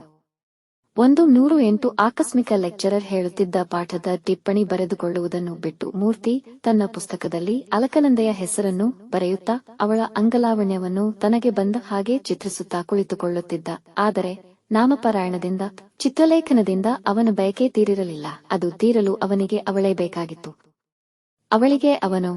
108 ಆಕಸ್ಮಿಕ ಲೆಕ್ಚರರ್ ಹೇಳುತ್ತಿದ್ದ ಪಾಠದ ಟಿಪ್ಪಣಿ ಬರೆದುಕೊಳ್ಳುವುದನ್ನು ಬಿಟ್ಟು ಮೂರ್ತಿ ತನ್ನ ಪುಸ್ತಕದಲ್ಲಿ ಅಲಕನಂದೆಯ ಹೆಸರನ್ನು ಬರೆಯುತ್ತಾ ಅವಳ ಅಂಗಲಾವಣ್ಯವನ್ನು ತನಗೆ ಬಂದ ಹಾಗೆ ಚಿತ್ರಿಸುತ್ತಾ ಕುಳಿತುಕೊಳ್ಳುತ್ತಿದ್ದ. ಆದರೆ ನಾಮಪಾರಾಯಣದಿಂದ, ಚಿತ್ರಲೇಖನದಿಂದ ಅವನ ಬಯಕೆ ತೀರಿರಲಿಲ್ಲ. ಅದು ತೀರಲು ಅವನಿಗೆ ಅವಳೇ ಬೇಕಾಗಿತ್ತು. ಅವಳಿಗೆ ಅವನು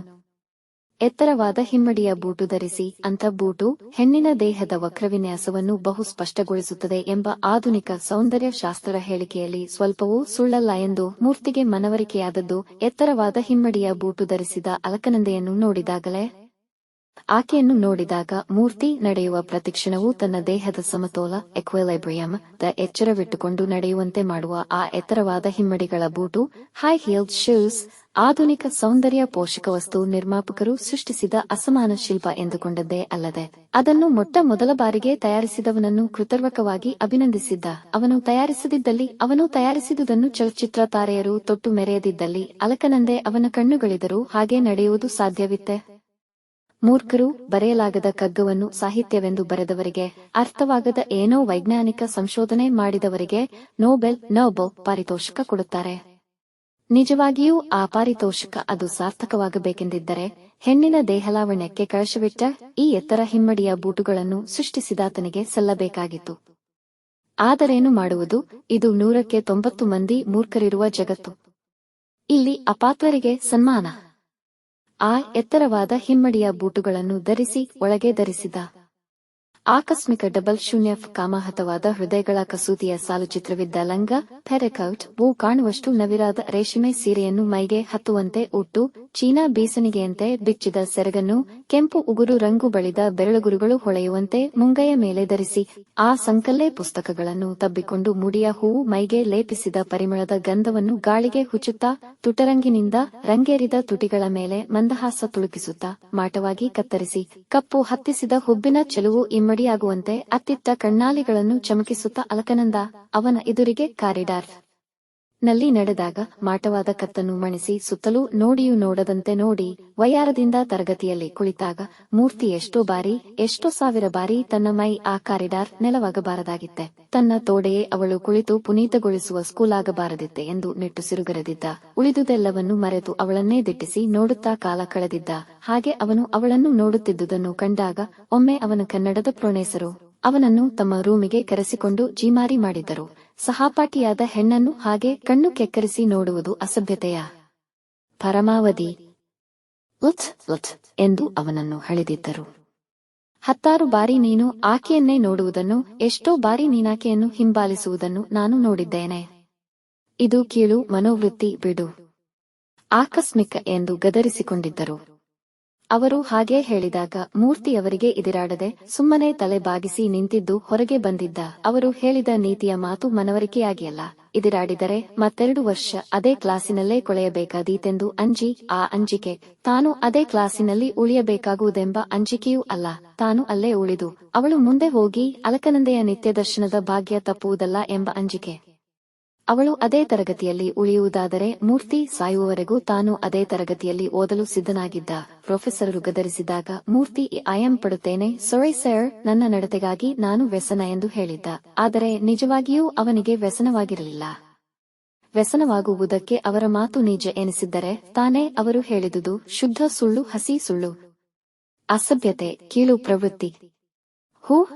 ಎತ್ತರವಾದ ಹಿಮ್ಮಡಿಯ ಬೂಟು ಧರಿಸಿ, ಅಂಥ ಬೂಟು ಹೆಣ್ಣಿನ ದೇಹದ ವಕ್ರವಿನ್ಯಾಸವನ್ನು ಬಹು ಸ್ಪಷ್ಟಗೊಳಿಸುತ್ತದೆ ಎಂಬ ಆಧುನಿಕ ಸೌಂದರ್ಯ ಶಾಸ್ತ್ರದ ಹೇಳಿಕೆಯಲ್ಲಿ ಸ್ವಲ್ಪವೂ ಸುಳ್ಳಲ್ಲ ಎಂದು ಮೂರ್ತಿಗೆ ಮನವರಿಕೆಯಾದದ್ದು ಎತ್ತರವಾದ ಹಿಮ್ಮಡಿಯ ಬೂಟು ಧರಿಸಿದ ಅಲಕನಂದೆಯನ್ನು ನೋಡಿದಾಗಲೇ. ಆಕೆಯನ್ನು ನೋಡಿದಾಗ ಮೂರ್ತಿ ನಡೆಯುವ ಪ್ರತಿಕ್ಷಣವೂ ತನ್ನ ದೇಹದ ಸಮತೋಲ ಎಕ್ವಿಲಿಬ್ರಿಯಂ ದ ಎಚ್ಚರವಿಟ್ಟುಕೊಂಡು ನಡೆಯುವಂತೆ ಮಾಡುವ ಆ ಎತ್ತರವಾದ ಹಿಮ್ಮಡಿಗಳ ಬೂಟು, ಹೈ ಹೀಲ್ಡ್ ಶೂಸ್, ಆಧುನಿಕ ಸೌಂದರ್ಯ ಪೋಷಕ ವಸ್ತು ನಿರ್ಮಾಪಕರು ಸೃಷ್ಟಿಸಿದ ಅಸಮಾನ ಶಿಲ್ಪ ಎಂದುಕೊಂಡದ್ದೇ ಅಲ್ಲದೆ ಅದನ್ನು ಮೊಟ್ಟ ಮೊದಲ ಬಾರಿಗೆ ತಯಾರಿಸಿದವನನ್ನು ಕೃತರ್ವಕವಾಗಿ ಅಭಿನಂದಿಸಿದ್ದ. ಅವನು ತಯಾರಿಸದಿದ್ದಲ್ಲಿ, ಅವನು ತಯಾರಿಸಿದುದನ್ನು ಚಲಚಿತ್ರ ತಾರೆಯರು ತೊಟ್ಟು ಮೆರೆಯದಿದ್ದಲ್ಲಿ ಅಲಕನಂದೆ ಅವನ ಕಣ್ಣುಗಳಿದರೂ ಹಾಗೆ ನಡೆಯುವುದು ಸಾಧ್ಯವಿತ್ತೆ? ಮೂರ್ಖರು, ಬರೆಯಲಾಗದ ಕಗ್ಗವನ್ನು ಸಾಹಿತ್ಯವೆಂದು ಬರೆದವರಿಗೆ, ಅರ್ಥವಾಗದ ಏನೋ ವೈಜ್ಞಾನಿಕ ಸಂಶೋಧನೆ ಮಾಡಿದವರಿಗೆ ನೊಬೆಲ್ ಪಾರಿತೋಷಕ ಕೊಡುತ್ತಾರೆ. ನಿಜವಾಗಿಯೂ ಆ ಪಾರಿತೋಷಕ ಅದು ಸಾರ್ಥಕವಾಗಬೇಕೆಂದಿದ್ದರೆ ಹೆಣ್ಣಿನ ದೇಹಲಾವಣ್ಯಕ್ಕೆ ಕಳಶವಿಟ್ಟ ಈ ಎತ್ತರ ಹಿಮ್ಮಡಿಯ ಬೂಟುಗಳನ್ನು ಸೃಷ್ಟಿಸಿದಾತನಿಗೆ ಸಲ್ಲಬೇಕಾಗಿತ್ತು. ಆದರೇನು ಮಾಡುವುದು? ಇದು 100ಕ್ಕೆ 90 ಮಂದಿ ಮೂರ್ಖರಿರುವ ಜಗತ್ತು. ಇಲ್ಲಿ ಅಪಾತ್ರರಿಗೆ ಸನ್ಮಾನ. ಆ ಎತ್ತರವಾದ ಹಿಮ್ಮಡಿಯ ಬೂಟುಗಳನ್ನು ಧರಿಸಿ ಒಳಗೆ ಧರಿಸಿದ ಆಕಸ್ಮಿಕ ಡಬಲ್ ಶೂನ್ಯ ಕಾಮಾಹತವಾದ ಹೃದಯಗಳ ಕಸೂತಿಯ ಸಾಲುಚಿತ್ರವಿದ್ದ ಲಂಗ, ಪೆರೆಕೌಟ್, ಕಾಣುವಷ್ಟು ನವಿರಾದ ರೇಷ್ಮೆ ಸೀರೆಯನ್ನು ಮೈಗೆ ಹತ್ತುವಂತೆ ಉಟ್ಟು, ಚೀನಾ ಬೀಸಣಿಗೆಯಂತೆ ಬಿಚ್ಚಿದ ಸೆರಗನ್ನು, ಕೆಂಪು ಉಗುರು ರಂಗು ಬಳಿದ ಬೆರಳುಗುರುಗಳು ಹೊಳೆಯುವಂತೆ ಮುಂಗೈಯ ಮೇಲೆ ಧರಿಸಿ, ಆ ಸಂಕಲ್ಲೇ ಪುಸ್ತಕಗಳನ್ನು ತಬ್ಬಿಕೊಂಡು ಮುಡಿಯ ಹೂವು ಮೈಗೆ ಲೇಪಿಸಿದ ಪರಿಮಳದ ಗಂಧವನ್ನು ಗಾಳಿಗೆ ಹುಚ್ಚುತ್ತಾ, ತುಟರಂಗಿನಿಂದ ರಂಗೇರಿದ ತುಟಿಗಳ ಮೇಲೆ ಮಂದಹಾಸ ತುಳುಕಿಸುತ್ತಾ, ಮಾಟವಾಗಿ ಕತ್ತರಿಸಿ, ಕಪ್ಪು ಹತ್ತಿಸಿದ ಹುಬ್ಬಿನ ಚೆಲುವು ಇಮ್ಮಡಿಯಾಗುವಂತೆ ಅತ್ತಿತ್ತ ಕಣ್ಣಾಲಿಗಳನ್ನು ಚಮಕಿಸುತ್ತಾ ಅಲಕನಂದ ಅವನ ಎದುರಿಗೆ ಕಾರಿಡಾರ್ ನಲ್ಲಿ ನಡೆದಾಗ ಮಾಟವಾದ ಕತ್ತನ್ನು ಮಣಿಸಿ ಸುತ್ತಲೂ ನೋಡಿಯೂ ನೋಡದಂತೆ ನೋಡಿ, ವಯ್ಯಾರದಿಂದ ತರಗತಿಯಲ್ಲಿ ಕುಳಿತಾಗ ಮೂರ್ತಿ ಎಷ್ಟೋ ಸಾವಿರ ಬಾರಿ ತನ್ನ ಮೈ ಆ ಕಾರಿಡಾರ್ ನೆಲವಾಗಬಾರದಾಗಿತ್ತೆ, ತನ್ನ ತೋಡೆಯೇ ಅವಳು ಕುಳಿತು ಪುನೀತಗೊಳಿಸುವ ಸ್ಕೂಲಾಗಬಾರದಿತ್ತೆ ಎಂದು ನಿಟ್ಟುಸಿರುಗರೆದಿದ್ದ. ಉಳಿದುದೆಲ್ಲವನ್ನು ಮರೆತು ಅವಳನ್ನೇ ದಿಟ್ಟಿಸಿ ನೋಡುತ್ತಾ ಕಾಲ ಕಳೆದಿದ್ದ. ಹಾಗೆ ಅವನು ಅವಳನ್ನು ನೋಡುತ್ತಿದ್ದುದನ್ನು ಕಂಡಾಗ ಒಮ್ಮೆ ಅವನ ಕನ್ನಡದ ಪ್ರೊಫೆಸರು ಅವನನ್ನು ತಮ್ಮ ರೂಮಿಗೆ ಕರೆಸಿಕೊಂಡು ಜೀಮಾರಿ ಮಾಡಿದ್ದರು. ಸಹಪಾಠಿಯಾದ ಹೆಣ್ಣನ್ನು ಹಾಗೆ ಕಣ್ಣು ಕೆಕ್ಕರಿಸಿ ನೋಡುವುದು ಅಸಭ್ಯತೆಯ ಪರಮಾವಧಿ ಎಂದು ಅವನನ್ನು ಹಳೆದಿದ್ದರು. 10 ಬಾರಿ ನೀನು ಆಕೆಯನ್ನೇ ನೋಡುವುದನ್ನು, ಎಷ್ಟೋ ಬಾರಿ ನೀನಾಕೆಯನ್ನು ಹಿಂಬಾಲಿಸುವುದನ್ನು ನಾನು ನೋಡಿದ್ದೇನೆ. ಇದು ಕೀಳು ಮನೋವೃತ್ತಿ ಬಿಡು. ಆಕಸ್ಮಿಕ ಎಂದು ಗದರಿಸಿಕೊಂಡಿದ್ದರು. ಅವರು ಹಾಗೆ ಹೇಳಿದಾಗ ಮೂರ್ತಿಯವರಿಗೆ ಇದಿರಾಡದೆ ಸುಮ್ಮನೆ ತಲೆ ಬಾಗಿಸಿ ನಿಂತಿದ್ದು ಹೊರಗೆ ಬಂದಿದ್ದ. ಅವರು ಹೇಳಿದ ನೀತಿಯ ಮಾತು ಮನವರಿಕೆಯಾಗಿಯಲ್ಲ, ಇದಿರಾಡಿದರೆ ಮತ್ತೆರಡು ವರ್ಷ ಅದೇ ಕ್ಲಾಸಿನಲ್ಲೇ ಕೊಳೆಯಬೇಕಾದೀತೆಂದು ಆ ಅಂಜಿಕೆ, ತಾನು ಅದೇ ಕ್ಲಾಸಿನಲ್ಲಿ ಉಳಿಯಬೇಕಾಗುವುದೆಂಬ ಅಂಜಿಕೆಯೂ ಅಲ್ಲ, ತಾನು ಅಲ್ಲೇ ಉಳಿದು ಅವಳು ಮುಂದೆ ಹೋಗಿ ಅಲಕನಂದೆಯ ನಿತ್ಯದರ್ಶನದ ಭಾಗ್ಯ ತಪ್ಪುವುದಲ್ಲ ಎಂಬ ಅಂಜಿಕೆ. ಅವಳು ಅದೇ ತರಗತಿಯಲ್ಲಿ ಉಳಿಯುವುದಾದರೆ ಮೂರ್ತಿ ಸಾಯುವವರೆಗೂ ತಾನು ಅದೇ ತರಗತಿಯಲ್ಲಿ ಓದಲು ಸಿದ್ಧನಾಗಿದ್ದ. ಪ್ರೊಫೆಸರರು ಗದರಿಸಿದಾಗ ಮೂರ್ತಿ ಆಯಂ ಪಡುತ್ತೇನೆ ಸೊರಿ ಸರ್, ನನ್ನ ನಡತೆಗಾಗಿ ನಾನು ವ್ಯಸನ ಎಂದು ಹೇಳಿದ್ದ. ಆದರೆ ನಿಜವಾಗಿಯೂ ಅವನಿಗೆ ವ್ಯಸನವಾಗಿರಲಿಲ್ಲ. ವ್ಯಸನವಾಗುವುದಕ್ಕೆ ಅವರ ಮಾತು ನಿಜ ಎನಿಸಿದ್ದರೆ ತಾನೇ ಅವರು ಹೇಳಿದುದು ಶುದ್ಧ ಸುಳ್ಳು, ಹಸಿ ಸುಳ್ಳು, ಅಸಭ್ಯತೆ, ಕೀಳು ಪ್ರವೃತ್ತಿ.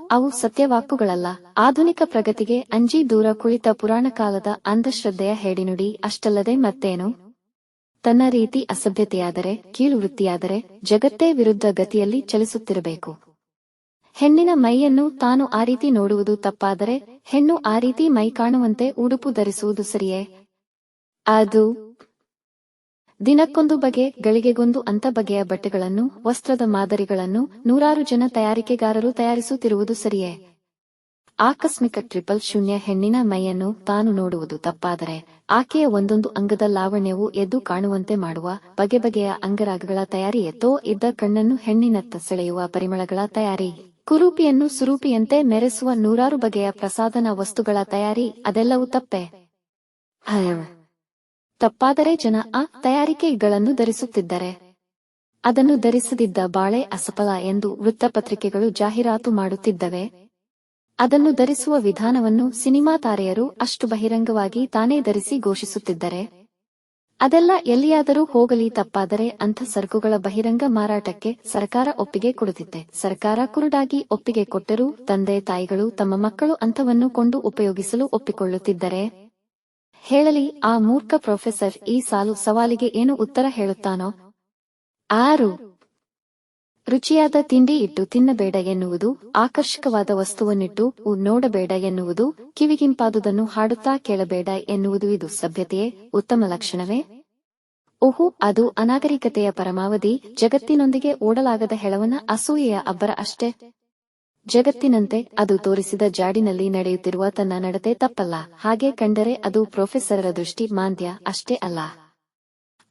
ಅವು ಸತ್ಯವಾಕುಗಳಲ್ಲ. ಆಧುನಿಕ ಪ್ರಗತಿಗೆ ಅಂಜಿ ದೂರ ಕುಳಿತ ಪುರಾಣ ಕಾಲದ ಅಂಧಶ್ರದ್ಧೆಯ ಹೇಡಿನುಡಿ ಅಷ್ಟಲ್ಲದೆ ಮತ್ತೇನು? ತನ್ನ ರೀತಿ ಅಸಭ್ಯತೆಯಾದರೆ, ಕೀಳು ವೃತ್ತಿಯಾದರೆ ಜಗತ್ತೇ ವಿರುದ್ಧ ಗತಿಯಲ್ಲಿ ಚಲಿಸುತ್ತಿರಬೇಕು. ಹೆಣ್ಣಿನ ಮೈಯನ್ನು ತಾನು ಆ ರೀತಿ ನೋಡುವುದು ತಪ್ಪಾದರೆ, ಹೆಣ್ಣು ಆ ರೀತಿ ಮೈ ಕಾಣುವಂತೆ ಉಡುಪು ಧರಿಸುವುದು ಸರಿಯೇ? ಅದು ದಿನಕ್ಕೊಂದು ಬಗೆ, ಗಳಿಗೆಗೊಂದು ಅಂಥ ಬಗೆಯ ಬಟ್ಟೆಗಳನ್ನು, ವಸ್ತ್ರದ ಮಾದರಿಗಳನ್ನು 100 ಜನ ತಯಾರಿಕೆಗಾರರು ತಯಾರಿಸುತ್ತಿರುವುದು ಸರಿಯೇ? ಆಕಸ್ಮಿಕ ಟ್ರಿಪಲ್ ಶೂನ್ಯ ಹೆಣ್ಣಿನ ಮೈಯನ್ನು ತಾನು ನೋಡುವುದು ತಪ್ಪಾದರೆ, ಆಕೆಯ ಒಂದೊಂದು ಅಂಗದ ಲಾವಣ್ಯವು ಎದ್ದು ಕಾಣುವಂತೆ ಮಾಡುವ ಬಗೆ ಬಗೆಯ ಅಂಗರಾಗಗಳ ತಯಾರಿ, ಎತ್ತೋ ಇದ್ದ ಕಣ್ಣನ್ನು ಹೆಣ್ಣಿನತ್ತ ಸೆಳೆಯುವ ಪರಿಮಳಗಳ ತಯಾರಿ, ಕುರೂಪಿಯನ್ನು ಸುರೂಪಿಯಂತೆ ಮೆರೆಸುವ 100 ಬಗೆಯ ಪ್ರಸಾದನ ವಸ್ತುಗಳ ತಯಾರಿ, ಅದೆಲ್ಲವೂ ತಪ್ಪೆ? ತಪ್ಪಾದರೆ ಜನ ಆ ತಯಾರಿಕೆಗಳನ್ನು ಧರಿಸುತ್ತಿದ್ದರೆ ಅದನ್ನು ಧರಿಸದಿದ್ದ ಬಾಳೆ ಅಸಫಲ ಎಂದು ವೃತ್ತಪತ್ರಿಕೆಗಳು ಜಾಹೀರಾತು ಮಾಡುತ್ತಿದ್ದವೆ. ಅದನ್ನು ಧರಿಸುವ ವಿಧಾನವನ್ನು ಸಿನಿಮಾ ತಾರೆಯರು ಅಷ್ಟು ಬಹಿರಂಗವಾಗಿ ತಾನೇ ಧರಿಸಿ ಘೋಷಿಸುತ್ತಿದ್ದರೆ ಅದೆಲ್ಲ ಎಲ್ಲಿಯಾದರೂ ಹೋಗಲಿ ತಪ್ಪಾದರೆ ಅಂಥ ಸರಕುಗಳ ಬಹಿರಂಗ ಮಾರಾಟಕ್ಕೆ ಸರ್ಕಾರ ಒಪ್ಪಿಗೆ ಕೊಡುತ್ತಿತ್ತೆ. ಸರ್ಕಾರ ಕುರುಡಾಗಿ ಒಪ್ಪಿಗೆ ಕೊಟ್ಟರೂ ತಂದೆ ತಾಯಿಗಳು ತಮ್ಮ ಮಕ್ಕಳು ಅಂಥವನ್ನು ಕೊಂಡು ಉಪಯೋಗಿಸಲು ಒಪ್ಪಿಕೊಳ್ಳುತ್ತಿದ್ದರೆ ಹೇಳಲಿ ಆ ಮೂರ್ಖ ಪ್ರೊಫೆಸರ್ ಈ ಸವಾಲಿಗೆ ಏನು ಉತ್ತರ ಹೇಳುತ್ತಾನೋ? 6. ರುಚಿಯಾದ ತಿಂಡಿ ಇಟ್ಟು ತಿನ್ನಬೇಡ ಎನ್ನುವುದು, ಆಕರ್ಷಕವಾದ ವಸ್ತುವನ್ನಿಟ್ಟು ನೋಡಬೇಡ ಎನ್ನುವುದು, ಕಿವಿಗಿಂಪಾದುದನ್ನು ಹಾಡುತ್ತಾ ಕೇಳಬೇಡ ಎನ್ನುವುದು ಇದು ಸಭ್ಯತೆಯೇ? ಉತ್ತಮ ಲಕ್ಷಣವೇ? ಓಹೋ, ಅದು ಅನಾಗರಿಕತೆಯ ಪರಮಾವಧಿ. ಜಗತ್ತಿನೊಂದಿಗೆ ಓಡಲಾಗದ ಹೆಳವನ ಅಸೂಯೆಯ ಅಬ್ಬರ ಅಷ್ಟೇ. ಜಗತ್ತಿನಂತೆ ಅದು ತೋರಿಸಿದ ಜಾಡಿನಲ್ಲಿ ನಡೆಯುತ್ತಿರುವ ತನ್ನ ನಡತೆ ತಪ್ಪಲ್ಲ. ಹಾಗೆ ಕಂಡರೆ ಅದು ಪ್ರೊಫೆಸರರ ದೃಷ್ಟಿ ಮಾಂದ್ಯ ಅಷ್ಟೇ ಅಲ್ಲ.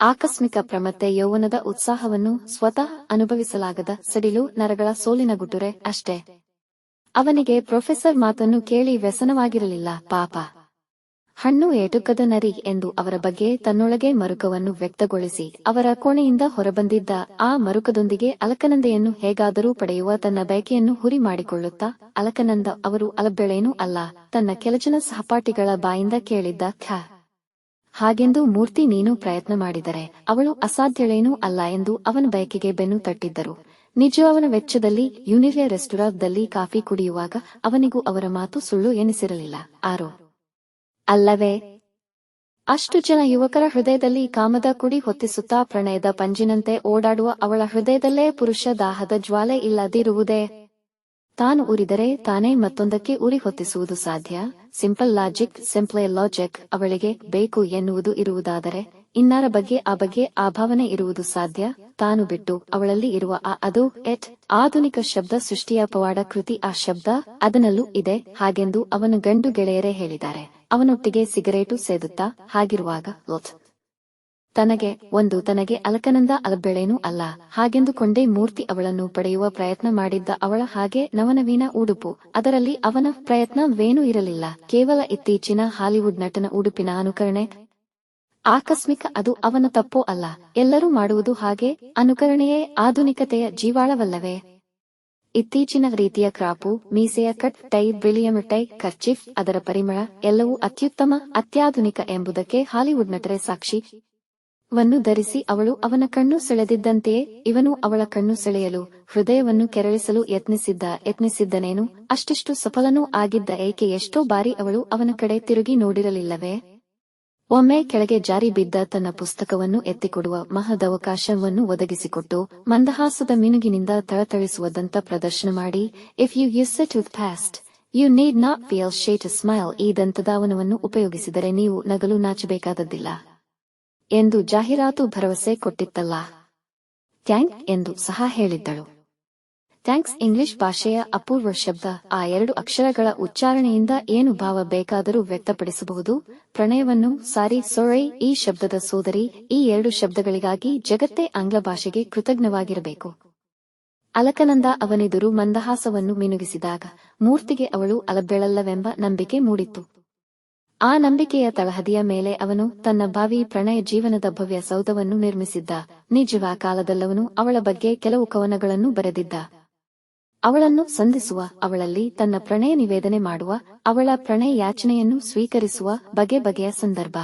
ಆಕಸ್ಮಿಕ ಪ್ರಮತ್ತೆ ಯೌವನದ ಉತ್ಸಾಹವನ್ನು ಸ್ವತಃ ಅನುಭವಿಸಲಾಗದ ಸಡಿಲು ನರಗಳ ಸೋಲಿನ ಗುಟುರೆ ಅಷ್ಟೇ. ಅವನಿಗೆ ಪ್ರೊಫೆಸರ್ ಮಾತನ್ನು ಕೇಳಿ ವ್ಯಸನವಾಗಿರಲಿಲ್ಲ ಪಾಪ. ಹಣ್ಣು ಏಟುಕದ ನರಿ ಎಂದು ಅವರ ಬಗ್ಗೆ ತನ್ನೊಳಗೆ ಮರುಕವನ್ನು ವ್ಯಕ್ತಗೊಳಿಸಿ ಅವರ ಕೋಣೆಯಿಂದ ಹೊರಬಂದಿದ್ದ ಆ ಮರುಕದೊಂದಿಗೆ ಅಲಕನಂದೆಯನ್ನು ಹೇಗಾದರೂ ಪಡೆಯುವ ತನ್ನ ಬಯಕೆಯನ್ನು ಹುರಿ ಮಾಡಿಕೊಳ್ಳುತ್ತಾ, ಅಲಕನಂದ ಅವರು ಅಲಬೆಳೇನೂ ಅಲ್ಲ, ತನ್ನ ಕೆಲಜನ ಸಹಪಾಠಿಗಳ ಬಾಯಿಂದ ಕೇಳಿದ್ದ ಖ್ಯಾ. ಹಾಗೆಂದು ಮೂರ್ತಿ ನೀನು ಪ್ರಯತ್ನ ಮಾಡಿದರೆ ಅವಳು ಅಸಾಧ್ಯಳೇನೂ ಅಲ್ಲ ಎಂದು ಅವನ ಬಯಕೆಗೆ ಬೆನ್ನು ತಟ್ಟಿದ್ದರು. ನಿಜ ಅವನ ವೆಚ್ಚದಲ್ಲಿ ಯೂನಿರಿಯ ರೆಸ್ಟೋರಾಂದಲ್ಲಿ ಕಾಫಿ ಕುಡಿಯುವಾಗ ಅವನಿಗೂ ಅವರ ಮಾತು ಸುಳ್ಳು ಎನಿಸಿರಲಿಲ್ಲ. 6. ಅಲ್ಲವೇ? ಅಷ್ಟು ಜನ ಯುವಕರ ಹೃದಯದಲ್ಲಿ ಕಾಮದ ಕುಡಿ ಹೊತ್ತಿಸುತ್ತಾ ಪ್ರಣಯದ ಪಂಜಿನಂತೆ ಓಡಾಡುವ ಅವಳ ಹೃದಯದಲ್ಲೇ ಪುರುಷ ದಾಹದ ಜ್ವಾಲೆ ಇಲ್ಲದಿರುವುದೇ? ತಾನು ಉರಿದರೆ ತಾನೇ ಮತ್ತೊಂದಕ್ಕೆ ಉರಿ ಹೊತ್ತಿಸುವುದು ಸಾಧ್ಯ. ಸಿಂಪಲ್ ಲಾಜಿಕ್ ಅವಳಿಗೆ ಬೇಕು ಎನ್ನುವುದು ಇರುವುದಾದರೆ ಇನ್ನಾರ ಬಗ್ಗೆ ಆ ಭಾವನೆ ಇರುವುದು ಸಾಧ್ಯ. ತಾನು ಬಿಟ್ಟು ಅವಳಲ್ಲಿ ಇರುವ ಅದು ಆಧುನಿಕ ಶಬ್ದ ಸೃಷ್ಟಿಯ ಪವಾಡ ಕೃತಿ. ಆ ಶಬ್ದ ಅದನಲ್ಲೂ ಇದೆ ಹಾಗೆಂದು ಅವನ ಗಂಡು ಗೆಳೆಯರೇ ಹೇಳಿದ್ದಾರೆ. ಅವನೊಟ್ಟಿಗೆ ಸಿಗರೇಟು ಸೇದುತ್ತಾ ಹಾಗಿರುವಾಗ ತನಗೆ ಅಲಕನಂದ ಅಲಬೆಳೇನೂ ಅಲ್ಲ ಹಾಗೆಂದುಕೊಂಡೇ ಮೂರ್ತಿ ಅವಳನ್ನು ಪಡೆಯುವ ಪ್ರಯತ್ನ ಮಾಡಿದ್ದ. ಅವಳ ಹಾಗೆ ನವನವೀನ ಉಡುಪು, ಅದರಲ್ಲಿ ಅವನ ಪ್ರಯತ್ನವೇನೂ ಇರಲಿಲ್ಲ. ಕೇವಲ ಇತ್ತೀಚಿನ ಹಾಲಿವುಡ್ ನಟನ ಉಡುಪಿನ ಅನುಕರಣೆ. ಆಕಸ್ಮಿಕ, ಅದು ಅವನ ತಪ್ಪೋ ಅಲ್ಲ. ಎಲ್ಲರೂ ಮಾಡುವುದು ಹಾಗೆ. ಅನುಕರಣೆಯೇ ಆಧುನಿಕತೆಯ ಜೀವಾಳವಲ್ಲವೇ? ಇತ್ತೀಚಿನ ರೀತಿಯ ಕ್ರಾಪು, ಮೀಸೆಯ ಕಟ್, ಟೈ, ಬಿಳಿಯ ಟೈ, ಕರ್ಚಿಫ್, ಅದರ ಪರಿಮಳ ಎಲ್ಲವೂ ಅತ್ಯುತ್ತಮ, ಅತ್ಯಾಧುನಿಕ ಎಂಬುದಕ್ಕೆ ಹಾಲಿವುಡ್ ನಟರೇ ಸಾಕ್ಷಿ. ವನ್ನು ಧರಿಸಿ ಅವಳು ಅವನ ಕಣ್ಣು ಸೆಳೆದಿದ್ದಂತೆಯೇ ಇವನು ಅವಳ ಕಣ್ಣು ಸೆಳೆಯಲು, ಹೃದಯವನ್ನು ಕೆರಳಿಸಲು ಯತ್ನಿಸಿದ್ದನೇನು? ಅಷ್ಟಿಷ್ಟು ಸಫಲನೂ ಆಗಿದ್ದ ಏಕೆ? ಎಷ್ಟೋ ಬಾರಿ ಅವಳು ಅವನ ಕಡೆ ತಿರುಗಿ ನೋಡಿರಲಿಲ್ಲವೇ? ಒಮ್ಮೆ ಕೆಳಗೆ ಜಾರಿ ಬಿದ್ದ ತನ್ನ ಪುಸ್ತಕವನ್ನು ಎತ್ತಿಕೊಡುವ ಮಹದವಕಾಶವನ್ನು ಒದಗಿಸಿಕೊಟ್ಟು ಮಂದಹಾಸದ ಮಿನುಗಿನಿಂದ ಥಳಥಳಿಸುವುದಂತ ಪ್ರದರ್ಶನ ಮಾಡಿ, if you use it with paste you need not feel shy to smile, ಈ ದಂತದಾವನವನ್ನು ಉಪಯೋಗಿಸಿದರೆ ನೀವು ನಗಲು ನಾಚಬೇಕಾದದ್ದಿಲ್ಲ ಎಂದು ಜಾಹೀರಾತು ಭರವಸೆ ಕೊಟ್ಟಿತ್ತಲ್ಲ. ಥ್ಯಾಂಕ್ ಎಂದು ಸಹ ಹೇಳಿದ್ದಳು. ಥ್ಯಾಂಕ್ಸ್ ಇಂಗ್ಲಿಷ್ ಭಾಷೆಯ ಅಪೂರ್ವ ಶಬ್ದ. ಆ 2 ಅಕ್ಷರಗಳ ಉಚ್ಚಾರಣೆಯಿಂದ ಏನು ಭಾವ ಬೇಕಾದರೂ ವ್ಯಕ್ತಪಡಿಸಬಹುದು. ಪ್ರಣಯವನ್ನು, ಸಾರಿ, ಈ ಶಬ್ದದ ಸೋದರಿ, ಈ 2 ಶಬ್ದಗಳಿಗಾಗಿ ಜಗತ್ತೇ ಆಂಗ್ಲ ಭಾಷೆಗೆ ಕೃತಜ್ಞವಾಗಿರಬೇಕು. ಅಲಕನಂದ ಅವನೆದುರು ಮಂದಹಾಸವನ್ನು ಮಿನುಗಿಸಿದಾಗ ಮೂರ್ತಿಗೆ ಅವಳು ಅಲಬೆಳಲ್ಲವೆಂಬ ನಂಬಿಕೆ ಮೂಡಿತ್ತು. ಆ ನಂಬಿಕೆಯ ತಳಹದಿಯ ಮೇಲೆ ಅವನು ತನ್ನ ಭಾವಿ ಪ್ರಣಯ ಜೀವನದ ಭವ್ಯ ಸೌಧವನ್ನು ನಿರ್ಮಿಸಿದ್ದ. ನಿಜವ ಕಾಲದಲ್ಲವನು ಅವಳ ಬಗ್ಗೆ ಕೆಲವು ಕವನಗಳನ್ನು ಬರೆದಿದ್ದ. ಅವಳನ್ನು ಸಂಧಿಸುವ, ಅವಳಲ್ಲಿ ತನ್ನ ಪ್ರಣಯ ನಿವೇದನೆ ಮಾಡುವ, ಅವಳ ಪ್ರಣಯ ಯಾಚನೆಯನ್ನು ಸ್ವೀಕರಿಸುವ ಬಗೆಯ ಸಂದರ್ಭ.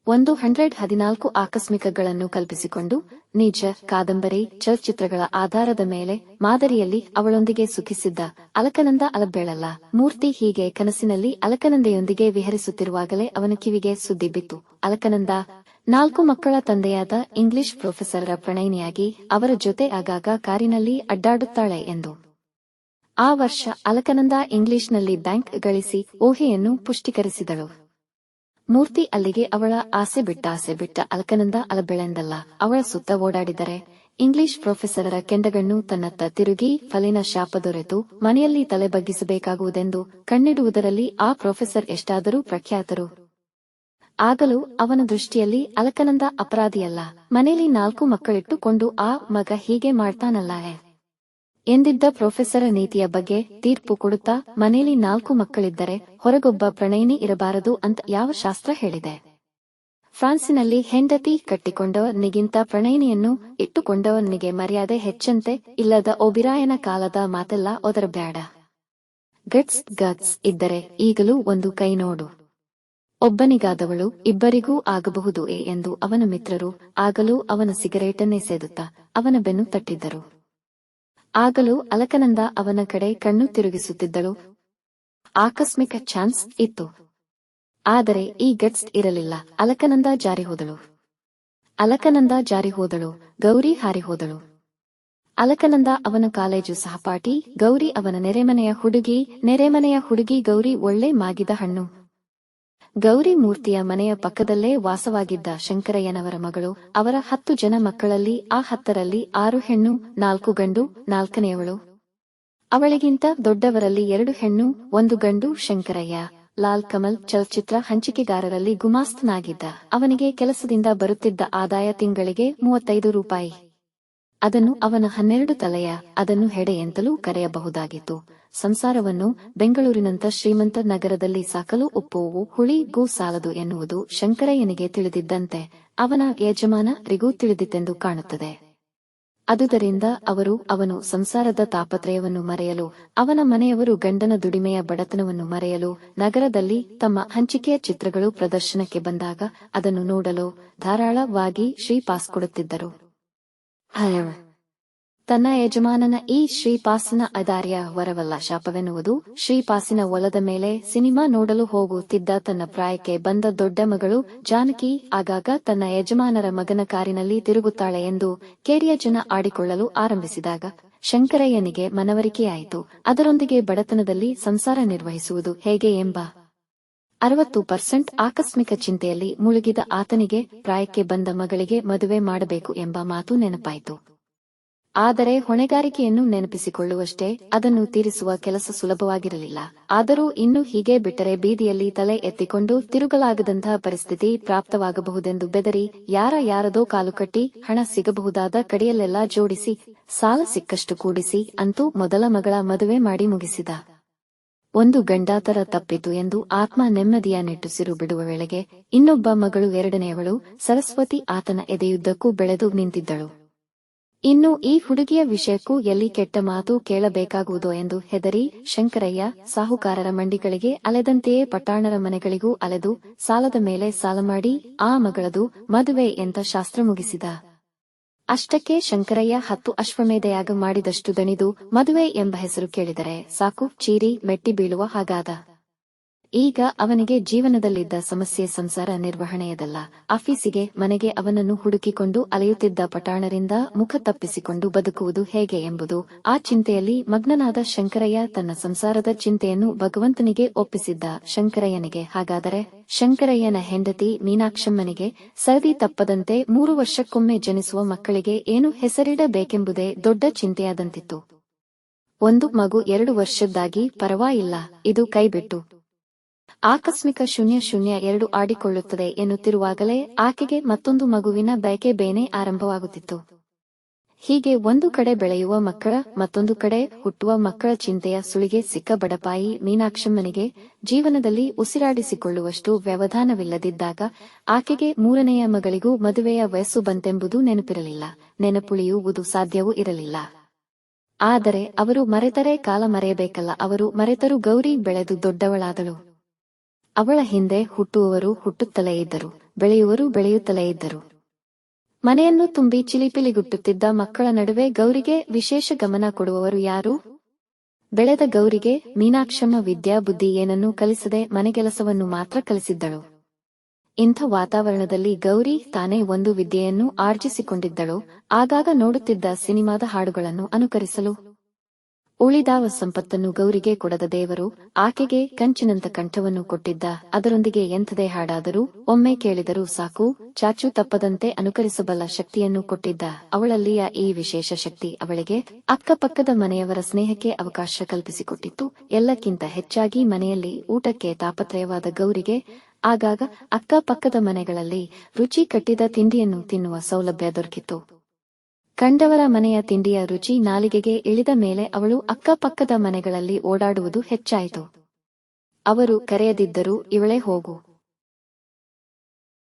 114 ಆಕಸ್ಮಿಕಗಳನ್ನು ಕಲ್ಪಿಸಿಕೊಂಡು ನಿಜ ಕಾದಂಬರಿ ಚಲಚಿತ್ರಗಳ ಆಧಾರದ ಮೇಲೆ ಮಾದರಿಯಲ್ಲಿ ಅವಳೊಂದಿಗೆ ಸುಖಿಸಿದ್ದ ಅಲಕನಂದ ಅಲಬೆಳಲ್ಲ. ಮೂರ್ತಿ ಹೀಗೆ ಕನಸಿನಲ್ಲಿ ಅಲಕನಂದೆಯೊಂದಿಗೆ ವಿಹರಿಸುತ್ತಿರುವಾಗಲೇ ಅವನ ಕಿವಿಗೆ ಸುದ್ದಿ ಬಿತ್ತು. ಅಲಕನಂದ 4 ಮಕ್ಕಳ ತಂದೆಯಾದ ಇಂಗ್ಲಿಷ್ ಪ್ರೊಫೆಸರರ ಪ್ರಣಯಿನಿಯಾಗಿ ಅವರ ಜೊತೆ ಆಗಾಗ ಕಾರಿನಲ್ಲಿ ಅಡ್ಡಾಡುತ್ತಾಳೆ ಎಂದು. ಆ ವರ್ಷ ಅಲಕನಂದ ಇಂಗ್ಲಿಷ್ನಲ್ಲಿ ಬ್ಯಾಂಕ್ ಗಳಿಸಿ ಊಹೆಯನ್ನು ಪುಷ್ಟೀಕರಿಸಿದಳು. ಮೂರ್ತಿ ಅಲ್ಲಿಗೆ ಅವಳ ಆಸೆ ಬಿಟ್ಟ ಅಲಕನಂದ ಅಲಬೆಳೆಂದಲ್ಲ, ಅವಳ ಸುತ್ತ ಓಡಾಡಿದರೆ ಇಂಗ್ಲಿಷ್ ಪ್ರೊಫೆಸರರ ಕೆಂಡಗಣ್ಣು ತನ್ನತ್ತ ತಿರುಗಿ ಫಲಿನ ಶಾಪ ದೊರೆತು ಮನೆಯಲ್ಲಿ ತಲೆ ಬಗ್ಗಿಸಬೇಕಾಗುವುದೆಂದು ಕಣ್ಣಿಡುವುದರಲ್ಲಿ ಆ ಪ್ರೊಫೆಸರ್ ಎಷ್ಟಾದರೂ ಪ್ರಖ್ಯಾತರು. ಆಗಲೂ ಅವನ ದೃಷ್ಟಿಯಲ್ಲಿ ಅಲಕನಂದ ಅಪರಾಧಿಯಲ್ಲ. ಮನೆಯಲ್ಲಿ 4 ಮಕ್ಕಳಿಟ್ಟುಕೊಂಡು ಆ ಮಗ ಹೀಗೆ ಮಾಡ್ತಾನಲ್ಲ ಎಂದಿದ್ದ ಪ್ರೊಫೆಸರ ನೀತಿಯ ಬಗ್ಗೆ ತೀರ್ಪು ಕೊಡುತ್ತಾ, ಮನೆಯಲ್ಲಿ 4 ಮಕ್ಕಳಿದ್ದರೆ ಹೊರಗೊಬ್ಬ ಪ್ರಣಯಿನಿ ಇರಬಾರದು ಅಂತ ಯಾವ ಶಾಸ್ತ್ರ ಹೇಳಿದೆ? ಫ್ರಾನ್ಸಿನಲ್ಲಿ ಹೆಂಡತಿ ಕಟ್ಟಿಕೊಂಡವನಿಗಿಂತ ಪ್ರಣಯಿನಿಯನ್ನು ಇಟ್ಟುಕೊಂಡವನಿಗೆ ಮರ್ಯಾದೆ ಹೆಚ್ಚಂತೆ. ಇಲ್ಲದ ಓಬಿರಾಯನ ಕಾಲದ ಮಾತೆಲ್ಲ ಒದರಬ್ಯಾಡ. ಗಟ್ಸ್ ಇದ್ದರೆ ಈಗಲೂ ಒಂದು ಕೈ ನೋಡು. ಒಬ್ಬನಿಗಾದವಳು ಇಬ್ಬರಿಗೂ ಆಗಬಹುದು ಎಂದು ಅವನ ಮಿತ್ರರು ಆಗಲೂ ಅವನ ಸಿಗರೇಟನ್ನೇ ಸೇದುತ್ತಾ ಅವನ ಬೆನ್ನು ತಟ್ಟಿದ್ದರು. ಆಗಲೂ ಅಲಕನಂದ ಅವನ ಕಡೆ ಕಣ್ಣು ತಿರುಗಿಸುತ್ತಿದ್ದಳು. ಆಕಸ್ಮಿಕ ಚಾನ್ಸ್ ಇತ್ತು. ಆದರೆ ಈ ಗಟ್ಸ್ ಇರಲಿಲ್ಲ. ಅಲಕನಂದ ಜಾರಿ ಹೋದಳು. ಗೌರಿ ಹಾರಿ ಹೋದಳು. ಅಲಕನಂದ ಅವನ ಕಾಲೇಜು ಸಹಪಾಠಿ, ಗೌರಿ ಅವನ ನೆರೆಮನೆಯ ಹುಡುಗಿ. ಗೌರಿ ಒಳ್ಳೆ ಮಾಗಿದ ಹಣ್ಣು. ಗೌರಿ ಮೂರ್ತಿಯ ಮನೆಯ ಪಕ್ಕದಲ್ಲೇ ವಾಸವಾಗಿದ್ದ ಶಂಕರಯ್ಯನವರ ಮಗಳು. ಅವರ 10 ಜನ ಮಕ್ಕಳಲ್ಲಿ ಆ 10ರಲ್ಲಿ 6 ಹೆಣ್ಣು, 4 ಗಂಡು. 4ನೆಯವಳು. ಅವಳಿಗಿಂತ ದೊಡ್ಡವರಲ್ಲಿ 2 ಹೆಣ್ಣು, 1 ಗಂಡು. ಶಂಕರಯ್ಯ ಲಾಲ್ ಕಮಲ್ ಚಲಚಿತ್ರ ಹಂಚಿಕೆಗಾರರಲ್ಲಿ ಗುಮಾಸ್ತನಾಗಿದ್ದ. ಅವನಿಗೆ ಕೆಲಸದಿಂದ ಬರುತ್ತಿದ್ದ ಆದಾಯ ತಿಂಗಳಿಗೆ 35 ರೂಪಾಯಿ. ಅದನ್ನು ಅವನ 12 ತಲೆಯ, ಅದನ್ನು ಹೆಡೆ ಎಂತಲೂ ಕರೆಯಬಹುದಾಗಿತ್ತು. ಸಂಸಾರವನ್ನು ಬೆಂಗಳೂರಿನಂತ ಶ್ರೀಮಂತ ನಗರದಲ್ಲಿ ಸಾಕಲು ಉಪ್ಪು ಹುಳಿಗೂ ಸಾಲದು ಎನ್ನುವುದು ಶಂಕರಯ್ಯನಿಗೆ ತಿಳಿದಿದ್ದಂತೆ ಅವನ ಯಜಮಾನರಿಗೂ ತಿಳಿದಿತ್ತೆಂದು ಕಾಣುತ್ತದೆ. ಅದುದರಿಂದ ಅವನು ಸಂಸಾರದ ತಾಪತ್ರಯವನ್ನು ಮರೆಯಲು, ಅವನ ಮನೆಯವರು ಗಂಡನ ದುಡಿಮೆಯ ಬಡತನವನ್ನು ಮರೆಯಲು ನಗರದಲ್ಲಿ ತಮ್ಮ ಹಂಚಿಕೆಯ ಚಿತ್ರಗಳು ಪ್ರದರ್ಶನಕ್ಕೆ ಬಂದಾಗ ಅದನ್ನು ನೋಡಲು ಧಾರಾಳವಾಗಿ ಶ್ರೀಪಾಸ್ ಕೊಡುತ್ತಿದ್ದರು. ತನ್ನ ಯಜಮಾನನ ಈ ಶ್ರೀಪಾಸನ ಅದಾರ್ಯ ವರವಲ್ಲ, ಶಾಪವೆನ್ನುವುದು. ಶ್ರೀಪಾಸಿನ ಒಲದ ಮೇಲೆ ಸಿನಿಮಾ ನೋಡಲು ಹೋಗುತ್ತಿದ್ದ ತನ್ನ ಪ್ರಾಯಕ್ಕೆ ಬಂದ ದೊಡ್ಡ ಮಗಳು ಜಾನಕಿ ಆಗಾಗ ತನ್ನ ಯಜಮಾನರ ಮಗನ ಕಾರಿನಲ್ಲಿ ತಿರುಗುತ್ತಾಳೆ ಎಂದು ಕೇರಿಯ ಜನ ಆಡಿಕೊಳ್ಳಲು ಆರಂಭಿಸಿದಾಗ ಶಂಕರಯ್ಯನಿಗೆ ಮನವರಿಕೆಯಾಯಿತು. ಅದರೊಂದಿಗೆ ಬಡತನದಲ್ಲಿ ಸಂಸಾರ ನಿರ್ವಹಿಸುವುದು ಹೇಗೆ ಎಂಬ 60% ಆಕಸ್ಮಿಕ ಚಿಂತೆಯಲ್ಲಿ ಮುಳುಗಿದ ಆತನಿಗೆ ಪ್ರಾಯಕ್ಕೆ ಬಂದ ಮಗಳಿಗೆ ಮದುವೆ ಮಾಡಬೇಕು ಎಂಬ ಮಾತು ನೆನಪಾಯಿತು. ಆದರೆ ಹೊಣೆಗಾರಿಕೆಯನ್ನು ನೆನಪಿಸಿಕೊಳ್ಳುವಷ್ಟೇ ಅದನ್ನು ತೀರಿಸುವ ಕೆಲಸ ಸುಲಭವಾಗಿರಲಿಲ್ಲ. ಆದರೂ ಇನ್ನು ಹೀಗೆ ಬಿಟ್ಟರೆ ಬೀದಿಯಲ್ಲಿ ತಲೆ ಎತ್ತಿಕೊಂಡು ತಿರುಗಲಾಗದಂತಹ ಪರಿಸ್ಥಿತಿ ಪ್ರಾಪ್ತವಾಗಬಹುದೆಂದು ಬೆದರಿ ಯಾರದೋ ಕಾಲು ಕಟ್ಟಿ ಹಣ ಸಿಗಬಹುದಾದ ಕಡೆಯಲ್ಲೆಲ್ಲ ಜೋಡಿಸಿ ಸಾಲ ಸಿಕ್ಕಷ್ಟು ಕೂಡಿಸಿ ಅಂತೂ ಮೊದಲ ಮಗಳ ಮದುವೆ ಮಾಡಿ ಮುಗಿಸಿದ. ಒಂದು ಗಂಡಾತರ ತಪ್ಪಿತು ಎಂದು ಆತ್ಮ ನೆಮ್ಮದಿಯ ನಿಟ್ಟುಸಿರು ಬಿಡುವ ವೇಳೆಗೆ ಇನ್ನೊಬ್ಬ ಮಗಳು 2ನೆಯವಳು ಸರಸ್ವತಿ ಆತನ ಎದೆಯುದ್ದಕ್ಕೂ ಬೆಳೆದು ನಿಂತಿದ್ದಳು. ಇನ್ನು ಈ ಹುಡುಗಿಯ ವಿಷಯಕ್ಕೂ ಎಲ್ಲಿ ಕೆಟ್ಟ ಮಾತು ಕೇಳಬೇಕಾಗುವುದೋ ಎಂದು ಹೆದರಿ ಶಂಕರಯ್ಯ ಸಾಹುಕಾರರ ಮಂಡಿಗಳಿಗೆ ಅಲೆದಂತೆಯೇ ಪಟಾಣರ ಮನೆಗಳಿಗೂ ಅಲೆದು ಸಾಲದ ಮೇಲೆ ಸಾಲ ಮಾಡಿ ಆ ಮಗಳದು ಮದುವೆ ಎಂತ ಶಾಸ್ತ್ರ ಮುಗಿಸಿದ. ಅಷ್ಟಕ್ಕೆ ಶಂಕರಯ್ಯ 10 ಅಶ್ವಮೇಧಯಾಗ ಮಾಡಿದಷ್ಟು ದಣಿದು ಮದುವೆ ಎಂಬ ಹೆಸರು ಕೇಳಿದರೆ ಸಾಕು ಚೀರಿ ಮೆಟ್ಟಿ ಬೀಳುವ ಹಾಗಾದ. ಈಗ ಅವನಿಗೆ ಜೀವನದಲ್ಲಿದ್ದ ಸಮಸ್ಯೆ ಸಂಸಾರ ನಿರ್ವಹಣೆಯದಲ್ಲ. ಆಫೀಸಿಗೆ ಮನೆಗೆ ಅವನನ್ನು ಹುಡುಕಿಕೊಂಡು ಅಲೆಯುತ್ತಿದ್ದ ಪಟಾಣರಿಂದ ಮುಖ ತಪ್ಪಿಸಿಕೊಂಡು ಬದುಕುವುದು ಹೇಗೆ ಎಂಬುದು ಆ ಚಿಂತೆಯಲ್ಲಿ ಮಗ್ನನಾದ ಶಂಕರಯ್ಯ ತನ್ನ ಸಂಸಾರದ ಚಿಂತೆಯನ್ನು ಭಗವಂತನಿಗೆ ಒಪ್ಪಿಸಿದ್ದ. ಶಂಕರಯ್ಯನಿಗೆ ಹಾಗಾದರೆ ಶಂಕರಯ್ಯನ ಹೆಂಡತಿ ಮೀನಾಕ್ಷಮ್ಮನಿಗೆ ಸರದಿ ತಪ್ಪದಂತೆ 3 ವರ್ಷಕ್ಕೊಮ್ಮೆ ಜನಿಸುವ ಮಕ್ಕಳಿಗೆ ಏನು ಹೆಸರಿಡಬೇಕೆಂಬುದೇ ದೊಡ್ಡ ಚಿಂತೆಯಾದಂತಿತ್ತು. ಒಂದು ಮಗು 2 ವರ್ಷದ್ದಾಗಿ ಪರವಾಗಿಲ್ಲ, ಇದು ಕೈಬಿಟ್ಟು ಆಕಸ್ಮಿಕ 002 ಆಡಿಕೊಳ್ಳುತ್ತದೆ ಎನ್ನುತ್ತಿರುವಾಗಲೇ ಆಕೆಗೆ ಮತ್ತೊಂದು ಮಗುವಿನ ಬಯಕೆ ಬೇನೆ ಆರಂಭವಾಗುತ್ತಿತ್ತು. ಹೀಗೆ ಒಂದು ಕಡೆ ಬೆಳೆಯುವ ಮಕ್ಕಳ, ಮತ್ತೊಂದು ಕಡೆ ಹುಟ್ಟುವ ಮಕ್ಕಳ ಚಿಂತೆಯ ಸುಳಿಗೆ ಸಿಕ್ಕ ಬಡಪಾಯಿ ಮೀನಾಕ್ಷಮ್ಮನಿಗೆ ಜೀವನದಲ್ಲಿ ಉಸಿರಾಡಿಸಿಕೊಳ್ಳುವಷ್ಟು ವ್ಯವಧಾನವಿಲ್ಲದಿದ್ದಾಗ ಆಕೆಗೆ 3ನೆಯ ಮಗಳಿಗೂ ಮದುವೆಯ ವಯಸ್ಸು ಬಂತೆಂಬುದು ನೆನಪಿರಲಿಲ್ಲ. ನೆನಪುಳಿಯುವುದು ಸಾಧ್ಯವೂ ಇರಲಿಲ್ಲ. ಆದರೆ ಅವರು ಮರೆತರೆ ಕಾಲ ಮರೆಯಬೇಕಲ್ಲ. ಅವರು ಮರೆತರೂ ಗೌರಿ ಬೆಳೆದು ದೊಡ್ಡವಳಾದಳು. ಅವಳ ಹಿಂದೆ ಹುಟ್ಟುವವರು ಹುಟ್ಟುತ್ತಲೇ ಇದ್ದರು, ಬೆಳೆಯುವರು ಬೆಳೆಯುತ್ತಲೇ ಇದ್ದರು. ಮನೆಯನ್ನು ತುಂಬಿ ಚಿಲಿಪಿಲಿಗುಟ್ಟುತ್ತಿದ್ದ ಮಕ್ಕಳ ನಡುವೆ ಗೌರಿಗೆ ವಿಶೇಷ ಗಮನ ಕೊಡುವವರು ಯಾರು? ಬೆಳೆದ ಗೌರಿಗೆ ಮೀನಾಕ್ಷಮ್ಮ ವಿದ್ಯಾ ಬುದ್ಧಿ ಏನನ್ನೂ ಕಲಿಸದೆ ಮನೆಗೆಲಸವನ್ನು ಮಾತ್ರ ಕಲಿಸಿದ್ದಳು. ಇಂಥ ವಾತಾವರಣದಲ್ಲಿ ಗೌರಿ ತಾನೇ ಒಂದು ವಿದ್ಯೆಯನ್ನು ಆರ್ಜಿಸಿಕೊಂಡಿದ್ದಳು. ಆಗಾಗ ನೋಡುತ್ತಿದ್ದ ಸಿನಿಮಾದ ಹಾಡುಗಳನ್ನು ಅನುಕರಿಸಲು. ಉಳಿದಾವ ಸಂಪತ್ತನ್ನು ಗೌರಿಗೆ ಕೊಡದ ದೇವರು ಆಕೆಗೆ ಕಂಚಿನಂತ ಕಂಠವನ್ನು ಕೊಟ್ಟಿದ್ದ. ಅದರೊಂದಿಗೆ ಎಂಥದೇ ಹಾಡಾದರೂ ಒಮ್ಮೆ ಕೇಳಿದರೂ ಸಾಕು ಚಾಚು ತಪ್ಪದಂತೆ ಅನುಕರಿಸಬಲ್ಲ ಶಕ್ತಿಯನ್ನು ಕೊಟ್ಟಿದ್ದ. ಅವಳಲ್ಲಿಯ ಈ ವಿಶೇಷ ಶಕ್ತಿ ಅವಳಿಗೆ ಅಕ್ಕಪಕ್ಕದ ಮನೆಯವರ ಸ್ನೇಹಕ್ಕೆ ಅವಕಾಶ ಕಲ್ಪಿಸಿಕೊಟ್ಟಿತ್ತು. ಎಲ್ಲಕ್ಕಿಂತ ಹೆಚ್ಚಾಗಿ ಮನೆಯಲ್ಲಿ ಊಟಕ್ಕೆ ತಾಪತ್ರಯವಾದ ಗೌರಿಗೆ ಆಗಾಗ ಅಕ್ಕಪಕ್ಕದ ಮನೆಗಳಲ್ಲಿ ರುಚಿ ಕಟ್ಟಿದ ತಿಂಡಿಯನ್ನು ತಿನ್ನುವ ಸೌಲಭ್ಯ ದೊರಕಿತ್ತು. ಕಂಡವರ ಮನೆಯ ತಿಂಡಿಯ ರುಚಿ ನಾಲಿಗೆಗೆ ಇಳಿದ ಮೇಲೆ ಅವಳು ಅಕ್ಕಪಕ್ಕದ ಮನೆಗಳಲ್ಲಿ ಓಡಾಡುವುದು ಹೆಚ್ಚಾಯಿತು. ಅವರು ಕರೆಯದಿದ್ದರೂ ಇವಳೇ ಹೋಗು